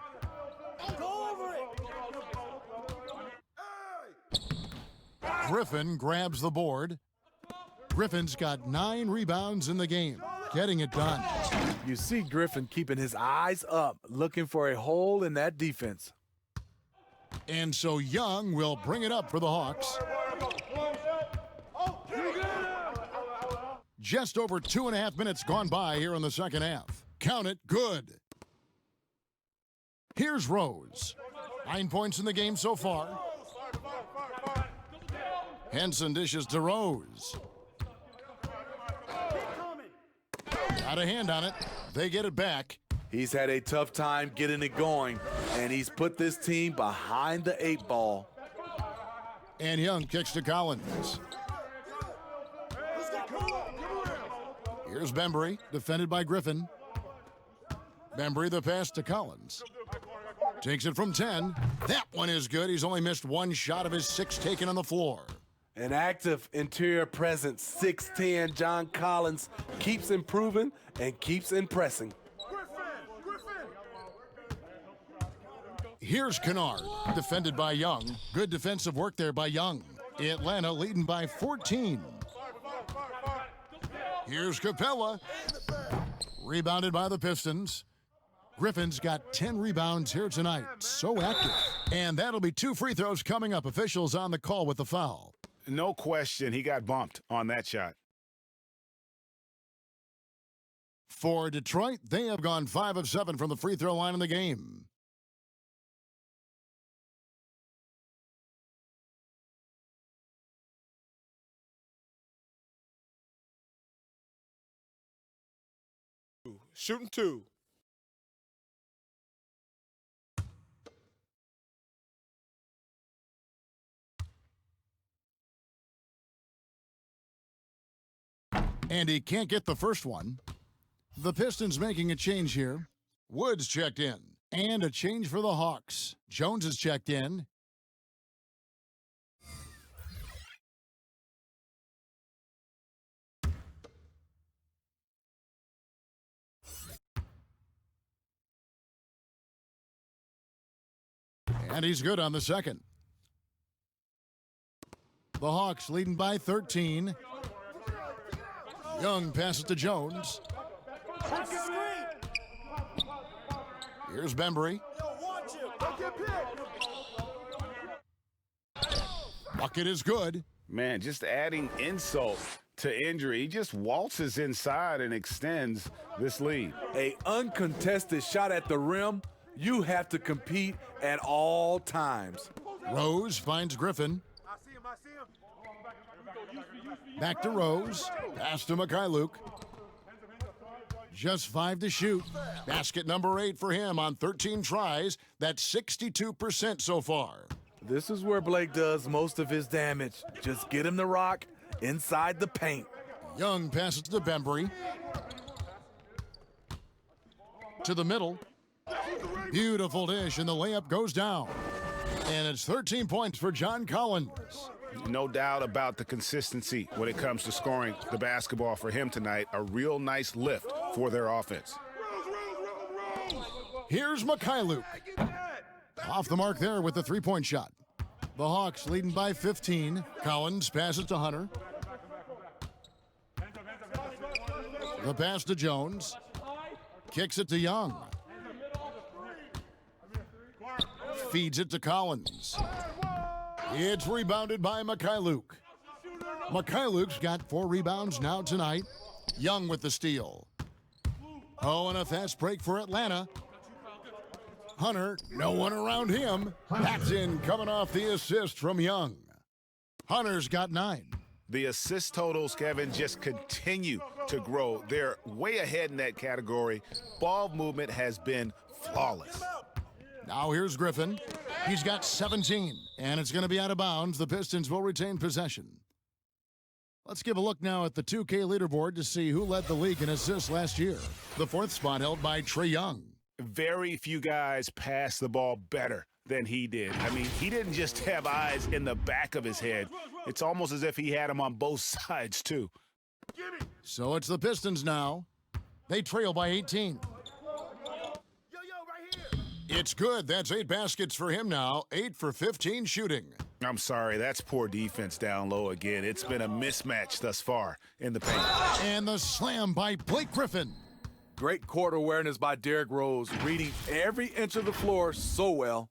Griffin grabs the board. Griffin's got 9 rebounds in the game, getting it done. You see Griffin keeping his eyes up, looking for a hole in that defense. And so Young will bring it up for the Hawks. Just over 2.5 minutes gone by here in the second half. Count it, good. Here's Rose. 9 points in the game so far. Henson dishes to Rose. Got a hand on it. They get it back. He's had a tough time getting it going, and he's put this team behind the 8 ball. And Young kicks to Collins. Here's Bembry, defended by Griffin. Bembry the pass to Collins. Takes it from 10. That one is good. He's only missed 1 shot of his 6 taken on the floor. An active interior presence, 6'10", John Collins keeps improving and keeps impressing. Here's Kennard, defended by Young. Good defensive work there by Young. Atlanta leading by 14. Here's Capela, rebounded by the Pistons. Griffin's got 10 rebounds here tonight. So active. And that'll be 2 free throws coming up. Officials on the call with the foul. No question, he got bumped on that shot. For Detroit, they have gone 5 of 7 from the free throw line in the game. Shooting 2. And he can't get the first one. The Pistons making a change here. Woods checked in. And a change for the Hawks. Jones is checked in. And he's good on the second. The Hawks leading by 13. Young passes to Jones. Here's Bembry. Bucket is good. Man, just adding insult to injury. He just waltzes inside and extends this lead. A uncontested shot at the rim. You have to compete at all times. Rose finds Griffin. Back to Rose. Pass to Mikhailuk. Just 5 to shoot. Basket number 8 for him on 13 tries. That's 62% so far. This is where Blake does most of his damage. Just get him the rock inside the paint. Young passes to Bembry. To the middle. Beautiful dish, and the layup goes down. And it's 13 points for John Collins. No doubt about the consistency when it comes to scoring the basketball for him tonight. A real nice lift for their offense. Here's Mikhailuk. Off the mark there with the 3-point shot. The Hawks leading by 15. Collins passes to Hunter. The pass to Jones. Kicks it to Young. Feeds it to Collins. It's rebounded by Mikhailuk. Mikhailuk's got 4 rebounds now tonight. Young with the steal. Oh, and a fast break for Atlanta. Hunter, no one around him. That's in, coming off the assist from Young. Hunter's got 9. The assist totals, Kevin, just continue to grow. They're way ahead in that category. Ball movement has been flawless. Now here's Griffin. He's got 17, and it's going to be out of bounds. The Pistons will retain possession. Let's give a look now at the 2K leaderboard to see who led the league in assists last year. The 4th spot held by Trae Young. Very few guys pass the ball better than he did. I mean, he didn't just have eyes in the back of his head. It's almost as if he had them on both sides, too. So it's the Pistons now. They trail by 18. It's good. That's 8 baskets for him now. 8 for 15 shooting. I'm sorry, that's poor defense down low again. It's been a mismatch thus far in the paint. And the slam by Blake Griffin. Great court awareness by Derrick Rose, reading every inch of the floor so well.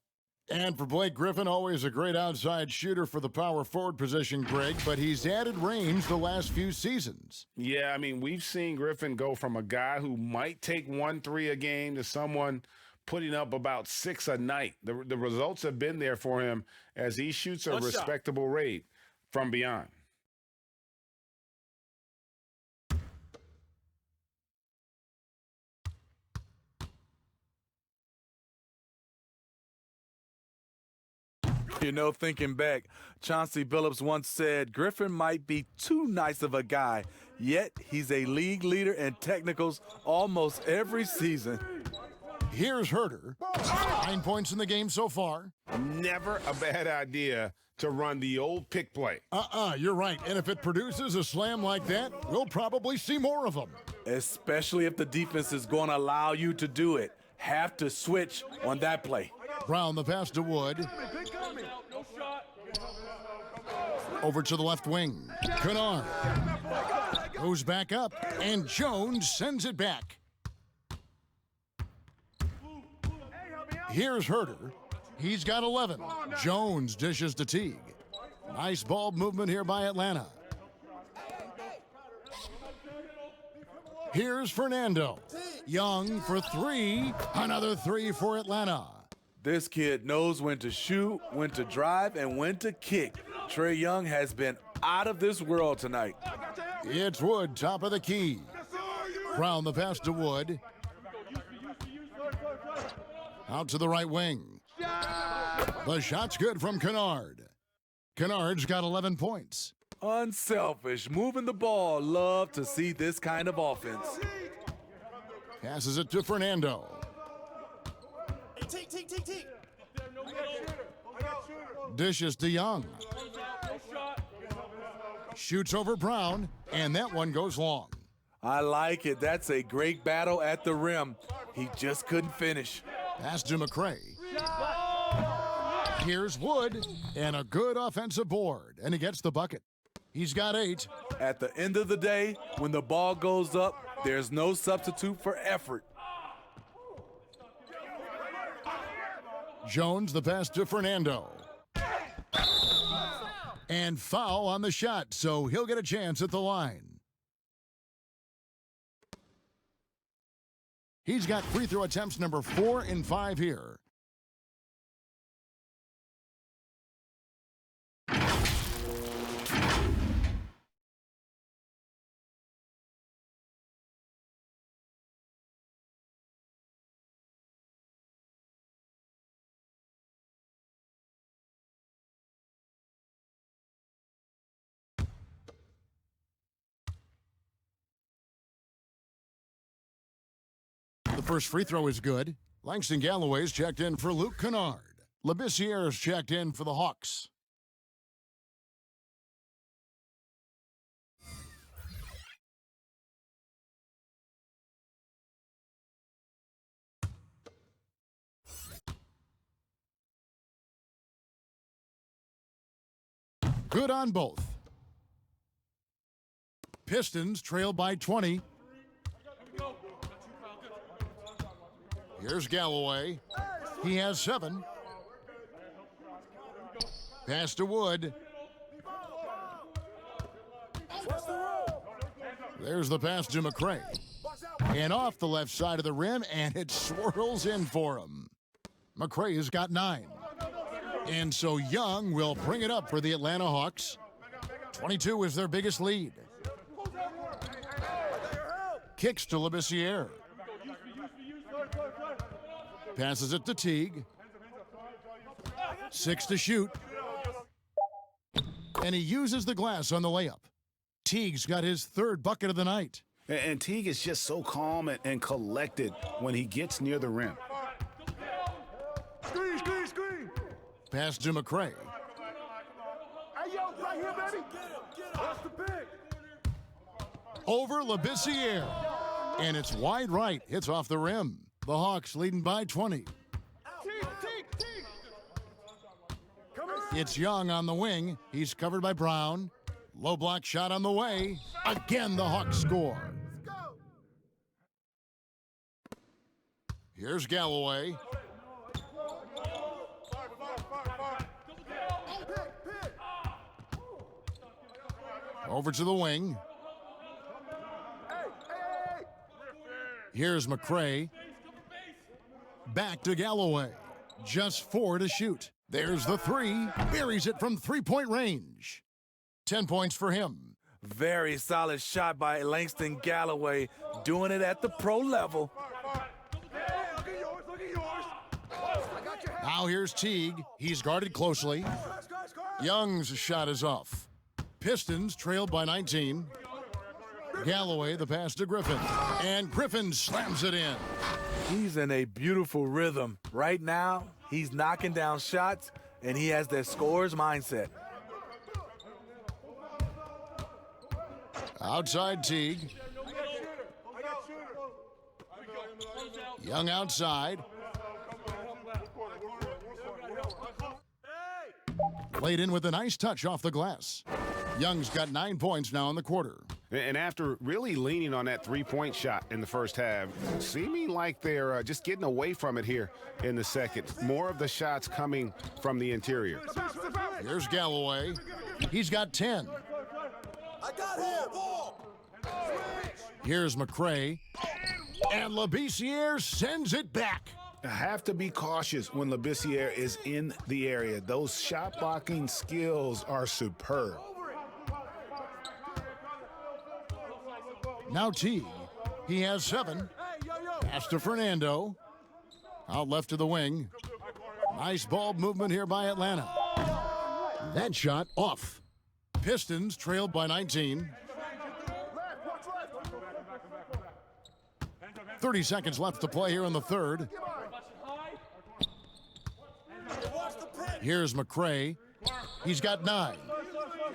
And for Blake Griffin, always a great outside shooter for the power forward position, Greg, but he's added range the last few seasons. Yeah, I mean, we've seen Griffin go from a guy who might take 1 3 a game to someone putting up about 6 a night. The results have been there for him as he shoots a respectable rate from beyond. You know, thinking back, Chauncey Billups once said, Griffin might be too nice of a guy, yet he's a league leader in technicals almost every season. Here's Herter. 9 points in the game so far. Never a bad idea to run the old pick play. You're right. And if it produces a slam like that, we'll probably see more of them. Especially if the defense is going to allow you to do it. Have to switch on that play. Brown the pass to Wood. Over to the left wing. Kennard goes back up, and Jones sends it back. Here's Herter. He's got 11. Jones dishes to Teague. Nice ball movement here by Atlanta. Here's Fernando. Young for 3. Another 3 for Atlanta. This kid knows when to shoot, when to drive, and when to kick. Trae Young has been out of this world tonight. It's Wood, top of the key. Brown the pass to Wood. Out to the right wing. The shot's good from Kennard. Kennard's got 11 points. Unselfish, moving the ball. Love to see this kind of offense. Passes it to Fernando. Dishes to Young. Shoots over Brown, and that one goes long. I like it. That's a great battle at the rim. He just couldn't finish. Pass to McCray. Here's Wood, and a good offensive board, and he gets the bucket. He's got 8. At the end of the day, when the ball goes up, there's no substitute for effort. Jones the pass to Fernando. And foul on the shot, so he'll get a chance at the line. He's got free throw attempts number 4 and 5 here. The first free throw is good. Langston Galloway's checked in for Luke Kennard. Labissiere's checked in for the Hawks. Good on both. Pistons trail by 20. Here's Galloway. He has 7. Pass to Wood. There's the pass to McCray. And off the left side of the rim, and it swirls in for him. McCray has got 9. And so Young will bring it up for the Atlanta Hawks. 22 is their biggest lead. Kicks to Labissiere. Passes it to Teague. 6 to shoot. And he uses the glass on the layup. Teague's got his 3rd bucket of the night. And Teague is just so calm and collected when he gets near the rim. Screen, screen, screen. Pass to McCray. Hey, yo, right here, baby. What's the pick? Over Labissiere. And it's wide right. Hits off the rim. The Hawks leading by 20. It's Young on the wing. He's covered by Brown. Low block shot on the way. Again, the Hawks score. Here's Galloway. Over to the wing. Here's McCray. Back to Galloway. Just 4 to shoot. There's the 3. Buries it from 3-point range. 10 points for him. Very solid shot by Langston Galloway, doing it at the pro level. Now here's Teague. He's guarded closely. Young's shot is off. Pistons trailed by 19. Galloway, the pass to Griffin. And Griffin slams it in. He's in a beautiful rhythm. Right now, he's knocking down shots, and he has that scorer's mindset. Outside Teague. Young outside. Played in with a nice touch off the glass. Young's got 9 points now in the quarter. And after really leaning on that 3-point shot in the first half, seeming like they're just getting away from it here in the second. More of the shots coming from the interior. Here's Galloway. He's got 10. I got him. Ball. Here's McCray. And Labissiere sends it back. Have to be cautious when Labissiere is in the area. Those shot blocking skills are superb. Now Teague. He has 7. Pass to Fernando. Out left to the wing. Nice ball movement here by Atlanta. That shot off. Pistons trailed by 19. 30 seconds left to play here in the third. Here's McCray. He's got 9.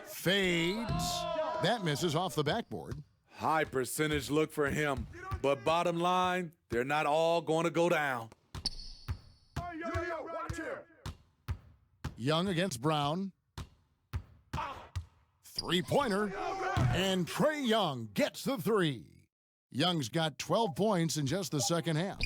Fades. That misses off the backboard. High percentage look for him. But bottom line, they're not all going to go down. Young against Brown. 3-pointer. And Trae Young gets the 3. Young's got 12 points in just the second half.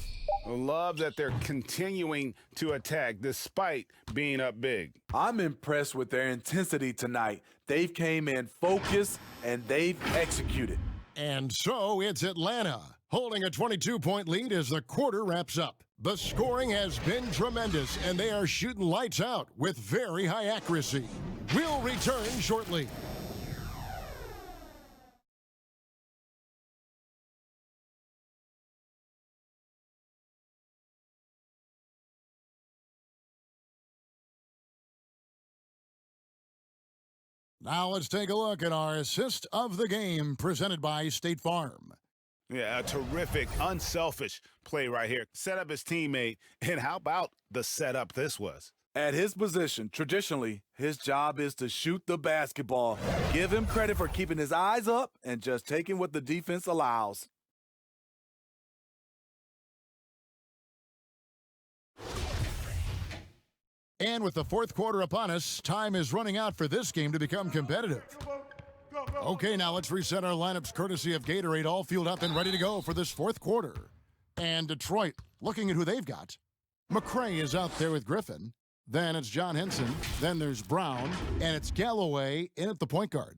Love that they're continuing to attack despite being up big. I'm impressed with their intensity tonight. They've came in focused and they've executed. And so it's Atlanta holding a 22-point lead as the quarter wraps up. The scoring has been tremendous, and they are shooting lights out with very high accuracy. We'll return shortly. Now let's take a look at our assist of the game presented by State Farm. Yeah, a terrific, unselfish play right here. Set up his teammate, and how about the setup this was? At his position, traditionally, his job is to shoot the basketball. Give him credit for keeping his eyes up and just taking what the defense allows. And with the fourth quarter upon us, time is running out for this game to become competitive. Okay, now let's reset our lineups courtesy of Gatorade, all fueled up and ready to go for this fourth quarter. And Detroit Looking at who they've got, McCray is out there with Griffin. Then it's John Henson. Then there's Brown. And it's Galloway in at the point guard.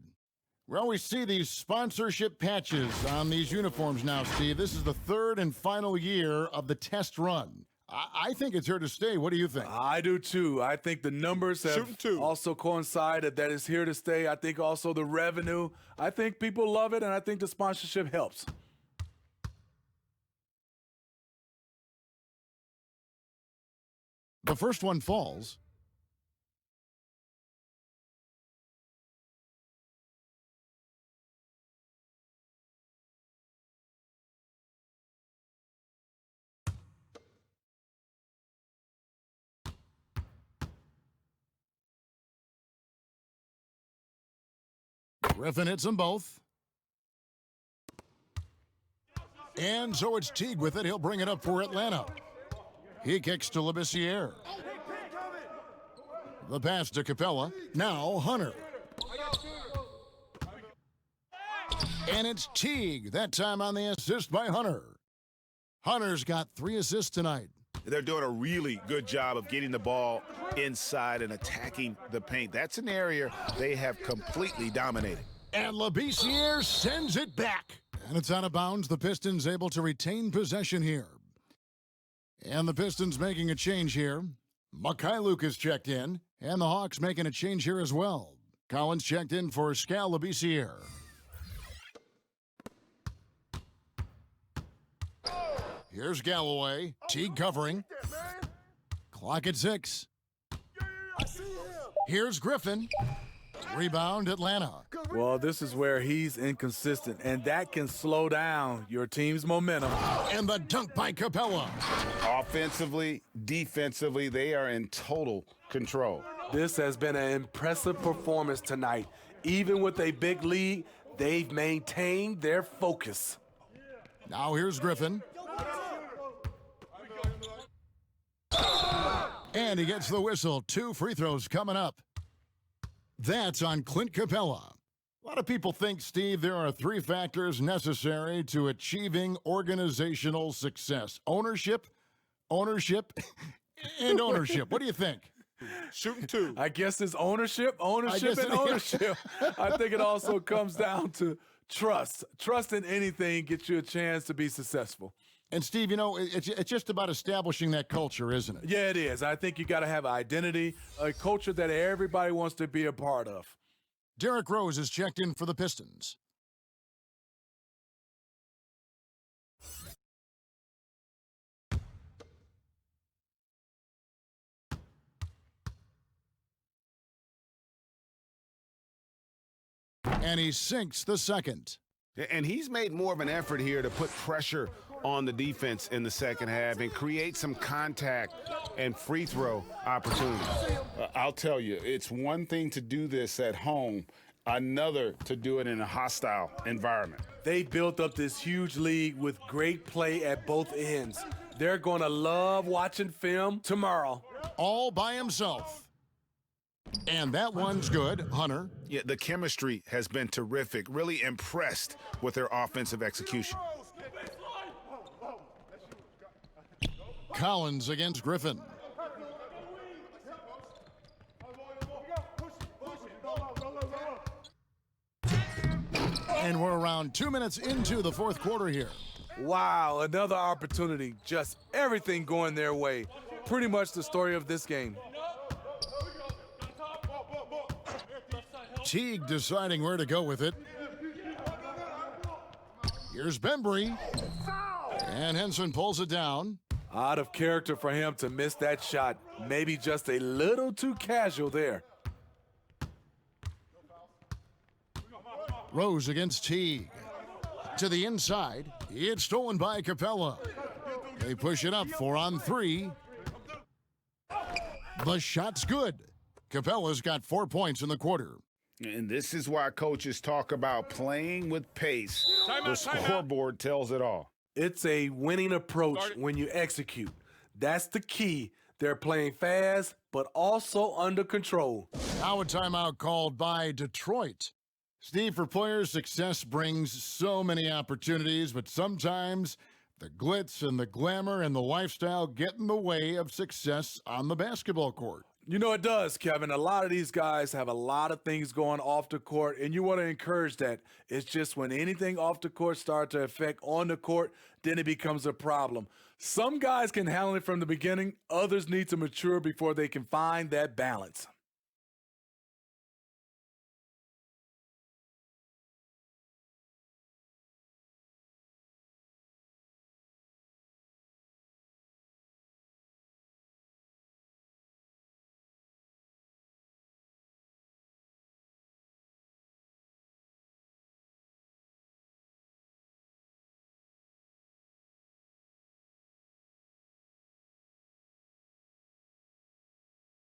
We always see these sponsorship patches on these uniforms now, Steve. This is the third and final year of the test run. I think it's here to stay. What do you think? I do too. I think the numbers have also coincided that it's here to stay. I think also the revenue. I think people love it, and I think the sponsorship helps. The first one falls. Griffin hits them both. And so it's Teague with it. He'll bring it up for Atlanta. He kicks to Labissiere. The pass to Capela. Now Hunter. And it's Teague. That time on the assist by Hunter. Hunter's got 3 assists tonight. They're doing a really good job of getting the ball inside and attacking the paint. That's an area they have completely dominated. And Labissiere sends it back. And it's out of bounds. The Pistons able to retain possession here. And the Pistons making a change here. Mikhailuk is checked in. And the Hawks making a change here as well. Collins checked in for Labissiere. Here's Galloway. Teague covering. Clock at 6. Here's Griffin. Rebound Atlanta. Well, this is where he's inconsistent, and that can slow down your team's momentum. And the dunk by Capela. Offensively, defensively, they are in total control. This has been an impressive performance tonight. Even with a big lead, they've maintained their focus. Now here's Griffin. And he gets the whistle. 2 free throws coming up. That's on Clint Capela. A lot of people think, Steve, there are 3 factors necessary to achieving organizational success. Ownership, and ownership. What do you think? Shooting 2. I guess it's ownership, and ownership. I think it also comes down to trust. Trust in anything gets you a chance to be successful. And, Steve, you know, it's just about establishing that culture, isn't it? Yeah, it is. I think you got to have identity, a culture that everybody wants to be a part of. Derrick Rose is checked in for the Pistons. And he sinks the second. And he's made more of an effort here to put pressure on the defense in the second half and create some contact and free throw opportunities. I'll tell you, it's one thing to do this at home, another to do it in a hostile environment. They built up this huge lead with great play at both ends. They're going to love watching film tomorrow. All by himself. And that one's good, Hunter. Yeah, the chemistry has been terrific. Really impressed with their offensive execution. Collins against Griffin. And we're around 2 minutes into the fourth quarter here. Wow, another opportunity. Just everything going their way. Pretty much the story of this game. Teague deciding where to go with it. Here's Bembry. And Henson pulls it down. Out of character for him to miss that shot. Maybe just a little too casual there. Rose against Teague. To the inside. It's stolen by Capela. They push it up 4 on 3. The shot's good. Capela's got 4 points in the quarter. And this is why coaches talk about playing with pace. The scoreboard tells it all. It's a winning approach when you execute. That's the key. They're playing fast, but also under control. Now a timeout called by Detroit. Steve, for players, success brings so many opportunities, but sometimes The glitz and the glamour and the lifestyle get in the way of success on the basketball court. You know it does, Kevin. A lot of these guys have a lot of things going off the court, and you want to encourage that. It's just when anything off the court starts to affect on the court, then it becomes a problem. Some guys can handle it from the beginning. Others need to mature before they can find that balance.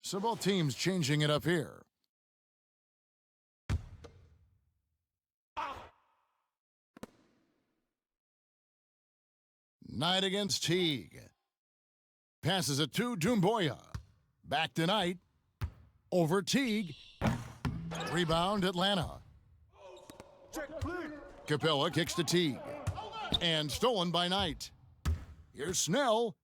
So both teams changing it up here. Knight against Teague. Passes it to Doumbouya. Back to Knight. Over Teague. Rebound Atlanta. Capela kicks to Teague. And stolen by Knight. Here's Snell.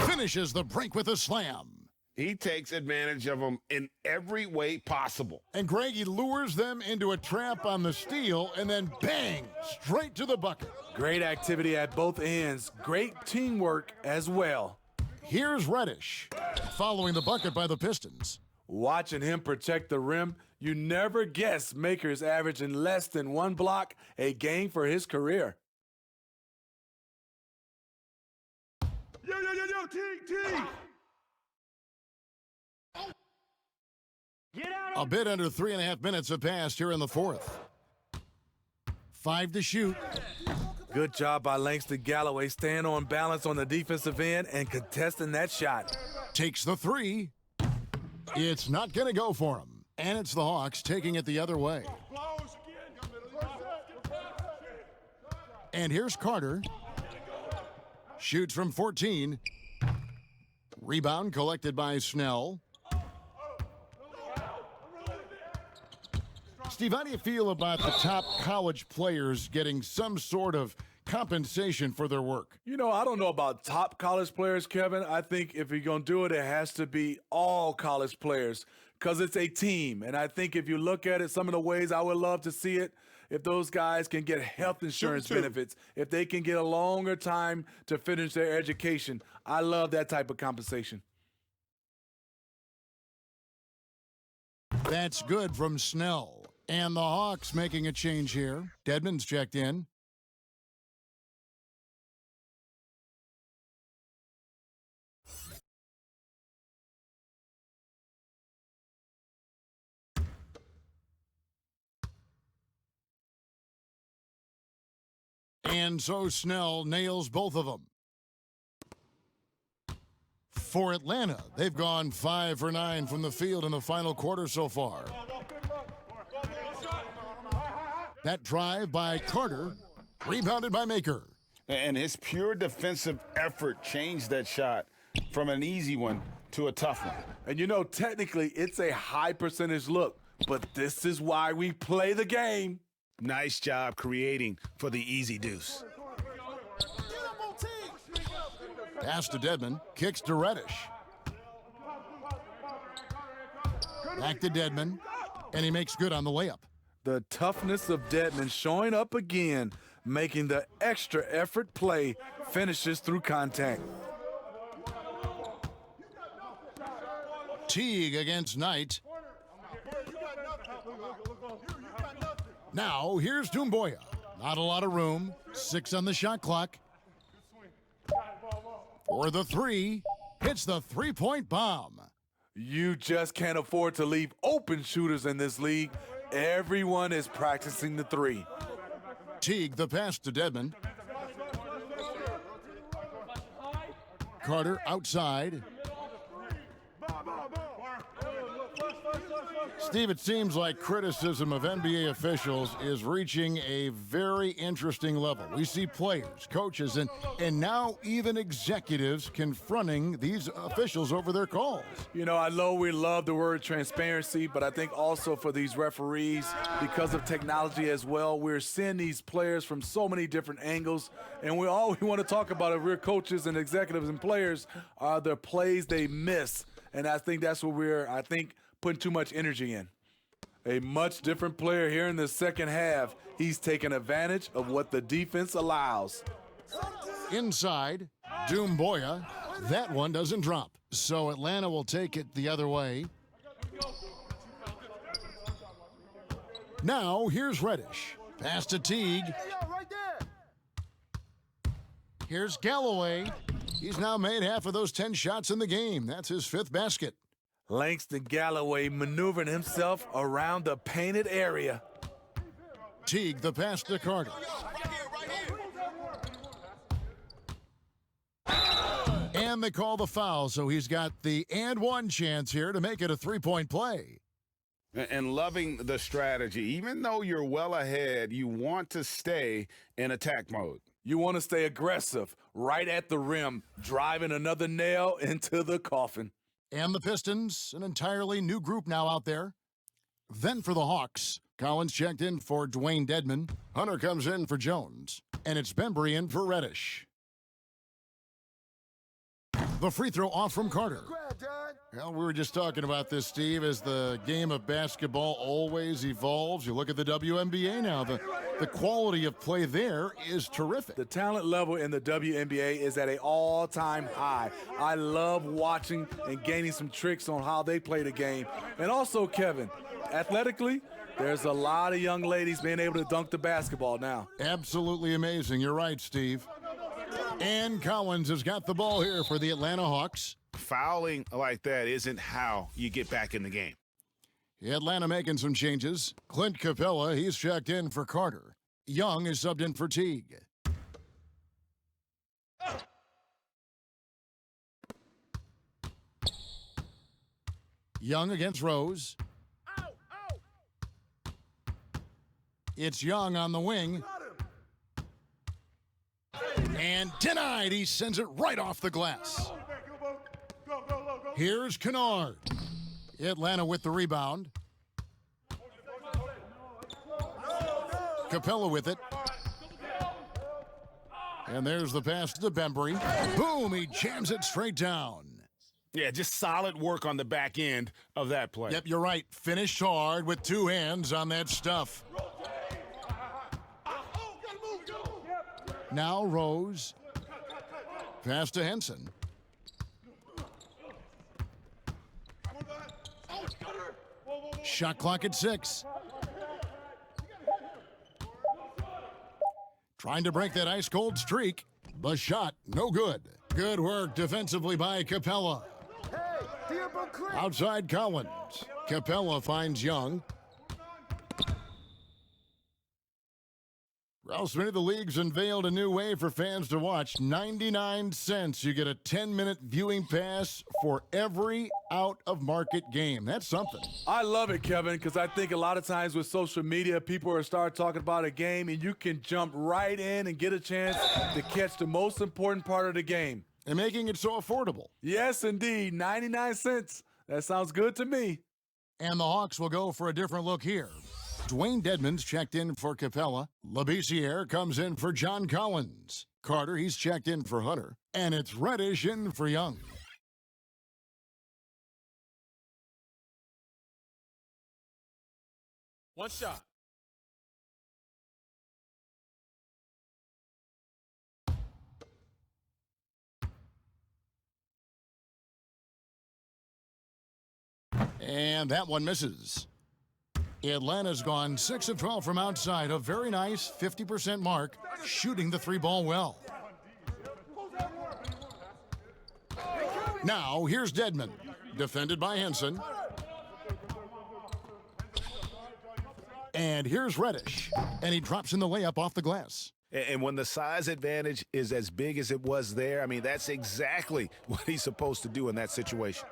Finishes the break with a slam. He takes advantage of them in every way possible. And Greg, he lures them into a trap on the steal and then bang, straight to the bucket. Great activity at both ends. Great teamwork as well. Here's Reddish, following the bucket by the Pistons. Watching him protect the rim, you never guess Maker's averaging less than 1 block a game for his career. Yo, T. A bit under 3.5 minutes have passed here in the fourth. 5 to shoot. Good job by Langston Galloway staying on balance on the defensive end and contesting that shot. Takes the 3. It's not going to go for him. And it's the Hawks taking it the other way. And here's Carter. Shoots from 14. Rebound collected by Snell. Steve, how do you feel about the top college players getting some sort of compensation for their work? You know, I don't know about top college players, Kevin. I think if you're going to do it, it has to be all college players because it's a team. And I think if you look at it, some of the ways I would love to see it, if those guys can get health insurance benefits, if they can get a longer time to finish their education, I love that type of compensation. That's good from Snell. And the Hawks making a change here. Dedmon's checked in. And so Snell nails both of them. For Atlanta, they've gone 5 for 9 from the field in the final quarter so far. That drive by Carter, rebounded by Maker. And his pure defensive effort changed that shot from an easy one to a tough one. And you know, technically, it's a high percentage look, but this is why we play the game. Nice job creating for the easy deuce. Pass to Dedmon, kicks to Reddish. Back to Dedmon, and he makes good on the layup. The toughness of Dedmon showing up again, making the extra effort play, finishes through contact. Teague against Knight. Now, here's Doumbouya. Not a lot of room. 6 on the shot clock. For the 3, hits the three-point bomb. You just can't afford to leave open shooters in this league. Everyone is practicing the 3. Teague, the pass to Dedmon. Carter outside. Steve, it seems like criticism of NBA officials is reaching a very interesting level. We see players, coaches, and now even executives confronting these officials over their calls. You know, we love the word transparency, but I think also for these referees, because of technology as well, we're seeing these players from so many different angles, and all we want to talk about if we're coaches and executives and players are the plays they miss, and I think that's what we're, putting too much energy in. A much different player here in the second half. He's taking advantage of what the defense allows. Inside, Doomboya. That one doesn't drop. So Atlanta will take it the other way. Now, here's Reddish. Pass to Teague. Here's Galloway. He's now made half of those 10 shots in the game. That's his 5th basket. Langston Galloway maneuvering himself around the painted area. Teague, the pass to Carter. And they call the foul, so he's got the and one chance here to make it a 3-point play. And loving the strategy. Even though you're well ahead, you want to stay in attack mode. You want to stay aggressive, right at the rim, driving another nail into the coffin. And the Pistons, an entirely new group now out there. Then for the Hawks, Collins checked in for Dwayne Dedman. Hunter comes in for Jones. And it's Bembry in for Reddish. The free throw off from Carter. Well, we were just talking about this, Steve, as the game of basketball always evolves. You look at the WNBA now. The quality of play there is terrific. The talent level in the WNBA is at an all-time high. I love watching and gaining some tricks on how they play the game. And also, Kevin, athletically, there's a lot of young ladies being able to dunk the basketball now. Absolutely amazing. You're right, Steve. And Collins has got the ball here for the Atlanta Hawks. Fouling like that isn't how you get back in the game. Atlanta making some changes. Clint Capela, he's checked in for Carter. Young is subbed in for Teague. Young against Rose. It's Young on the wing. And denied. He sends it right off the glass. Here's Kennard. Atlanta with the rebound. Capela with it. And there's the pass to Bembry. Boom, he jams it straight down. Yeah, just solid work on the back end of that play. Yep, you're right. Finished hard with 2 hands on that stuff. Now Rose. Pass to Henson. Shot clock at 6. Trying to break that ice-cold streak. The shot, no good. Good work defensively by Capela. Outside Collins. Capela finds Young. Ralph Smith, the league's unveiled a new way for fans to watch. 99 cents. You get a 10-minute viewing pass for every out-of-market game. That's something. I love it, Kevin, because I think a lot of times with social media, people are start talking about a game, and you can jump right in and get a chance to catch the most important part of the game. And making it so affordable. Yes, indeed. 99 cents. That sounds good to me. And the Hawks will go for a different look here. Dwayne Dedman's checked in for Capela. Labissiere comes in for John Collins. Carter, he's checked in for Hunter. And it's Reddish in for Young. One shot. And that one misses. Atlanta's gone 6 of 12 from outside. A very nice 50% mark, shooting the 3-ball well. Now, here's Dedman, defended by Henson. And here's Reddish, and he drops in the layup off the glass. And when the size advantage is as big as it was there, I mean, that's exactly what he's supposed to do in that situation.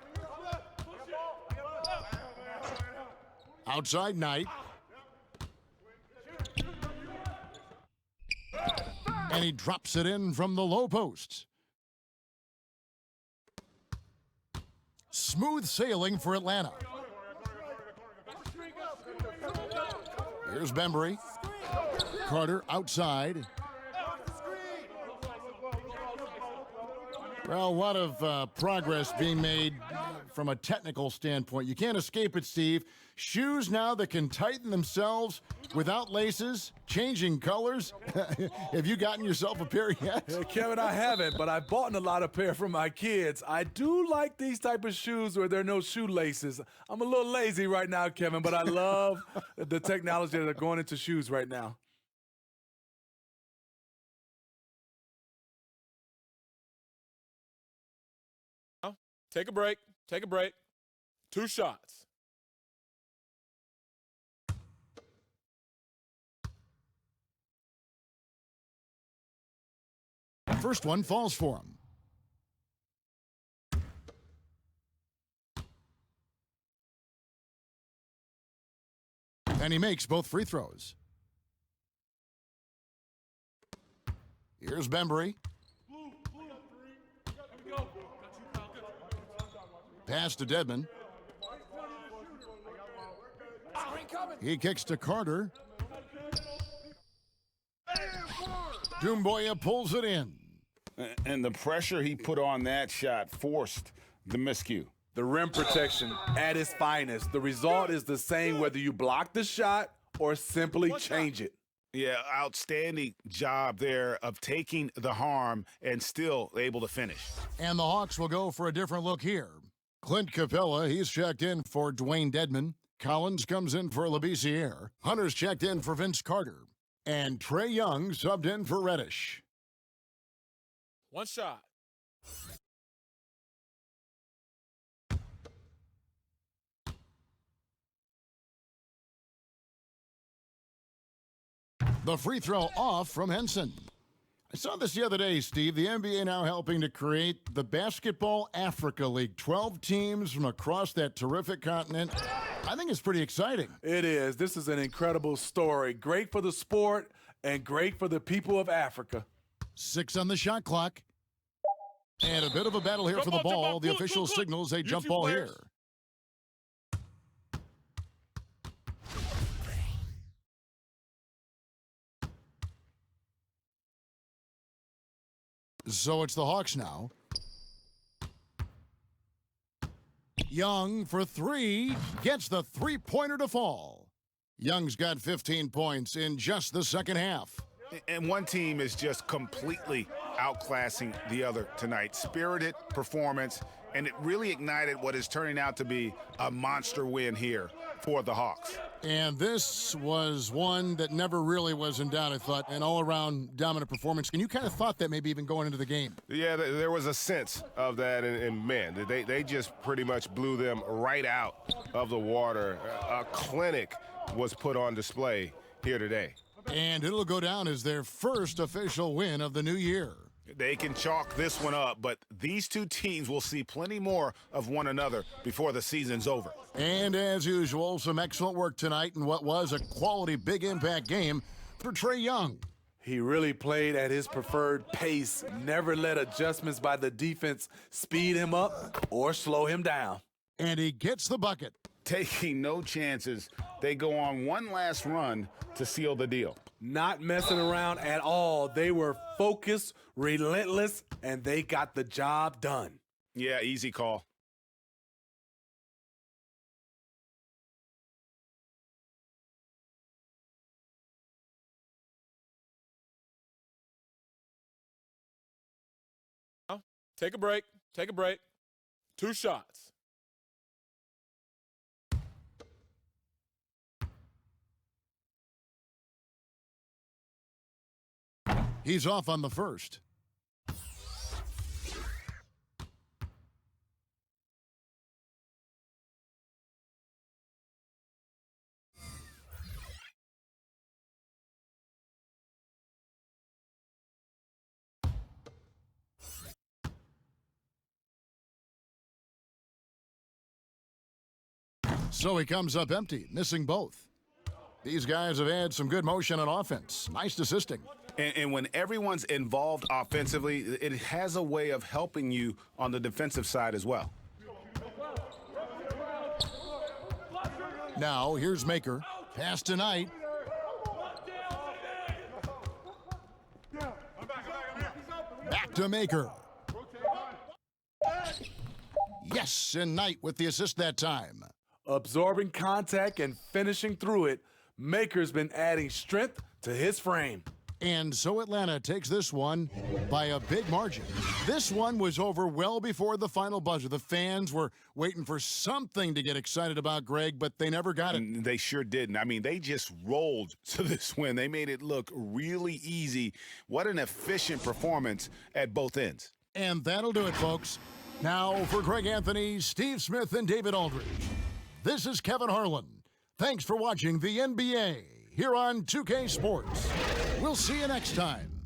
Outside Knight. And he drops it in from the low post. Smooth sailing for Atlanta. Here's Bembry. Carter outside. Well, a lot of progress being made from a technical standpoint. You can't escape it, Steve. Shoes now that can tighten themselves without laces, changing colors. Have you gotten yourself a pair yet? Yeah, Kevin, I haven't, but I've bought a lot of pair for my kids. I do like these type of shoes where there are no shoelaces. I'm a little lazy right now, Kevin, but I love the technology that are going into shoes right now. Take a break. Take a break. 2 shots. First one falls for him. And he makes both free throws. Here's Bembry. Pass to Dedmon. He kicks to Carter. Doumbouya pulls it in. And the pressure he put on that shot forced the miscue. The rim protection at its finest. The result is the same whether you block the shot or simply change it. Yeah, outstanding job there of taking the harm and still able to finish. And the Hawks will go for a different look here. Clint Capela, he's checked in for Dwayne Dedmon. Collins comes in for Labissiere. Hunter's checked in for Vince Carter. And Trae Young subbed in for Reddish. 1 shot. The free throw off from Henson. I saw this the other day, Steve. The NBA now helping to create the Basketball Africa League. 12 teams from across that terrific continent. I think it's pretty exciting. It is. This is an incredible story. Great for the sport and great for the people of Africa. 6 on the shot clock. And a bit of a battle here for the ball. The official signals a jump ball here. So it's the Hawks now. Young for 3, gets the three-pointer to fall. Young's got 15 points in just the second half. And one team is just completely outclassing the other tonight. Spirited performance, and it really ignited what is turning out to be a monster win here for the Hawks. And this was one that never really was in doubt, I thought, an all-around dominant performance. And you kind of thought that maybe even going into the game. Yeah, there was a sense of that, and man, they just pretty much blew them right out of the water. A clinic was put on display here today. And it'll go down as their first official win of the new year. They can chalk this one up, but these two teams will see plenty more of one another before the season's over. And as usual, some excellent work tonight in what was a quality big impact game for Trae Young. He really played at his preferred pace, never let adjustments by the defense speed him up or slow him down. And he gets the bucket. Taking no chances, they go on one last run to seal the deal. Not messing around at all. They were focused, relentless, and they got the job done. Yeah, easy call. Take a break. Take a break. 2 shots. He's off on the first. So he comes up empty, missing both. These guys have had some good motion on offense. Nice assisting. And when everyone's involved offensively, it has a way of helping you on the defensive side as well. Now, here's Maker. Pass tonight. Back to Maker. Yes, and Knight with the assist that time. Absorbing contact and finishing through it, Maker's been adding strength to his frame. And so Atlanta takes this one by a big margin. This one was over well before the final buzzer. The fans were waiting for something to get excited about, Greg, but they never got it. They sure didn't. I mean, they just rolled to this win. They made it look really easy. What an efficient performance at both ends. And that'll do it, folks. Now for Greg Anthony, Steve Smith, and David Aldridge, this is Kevin Harlan. Thanks for watching the NBA here on 2K Sports. We'll see you next time.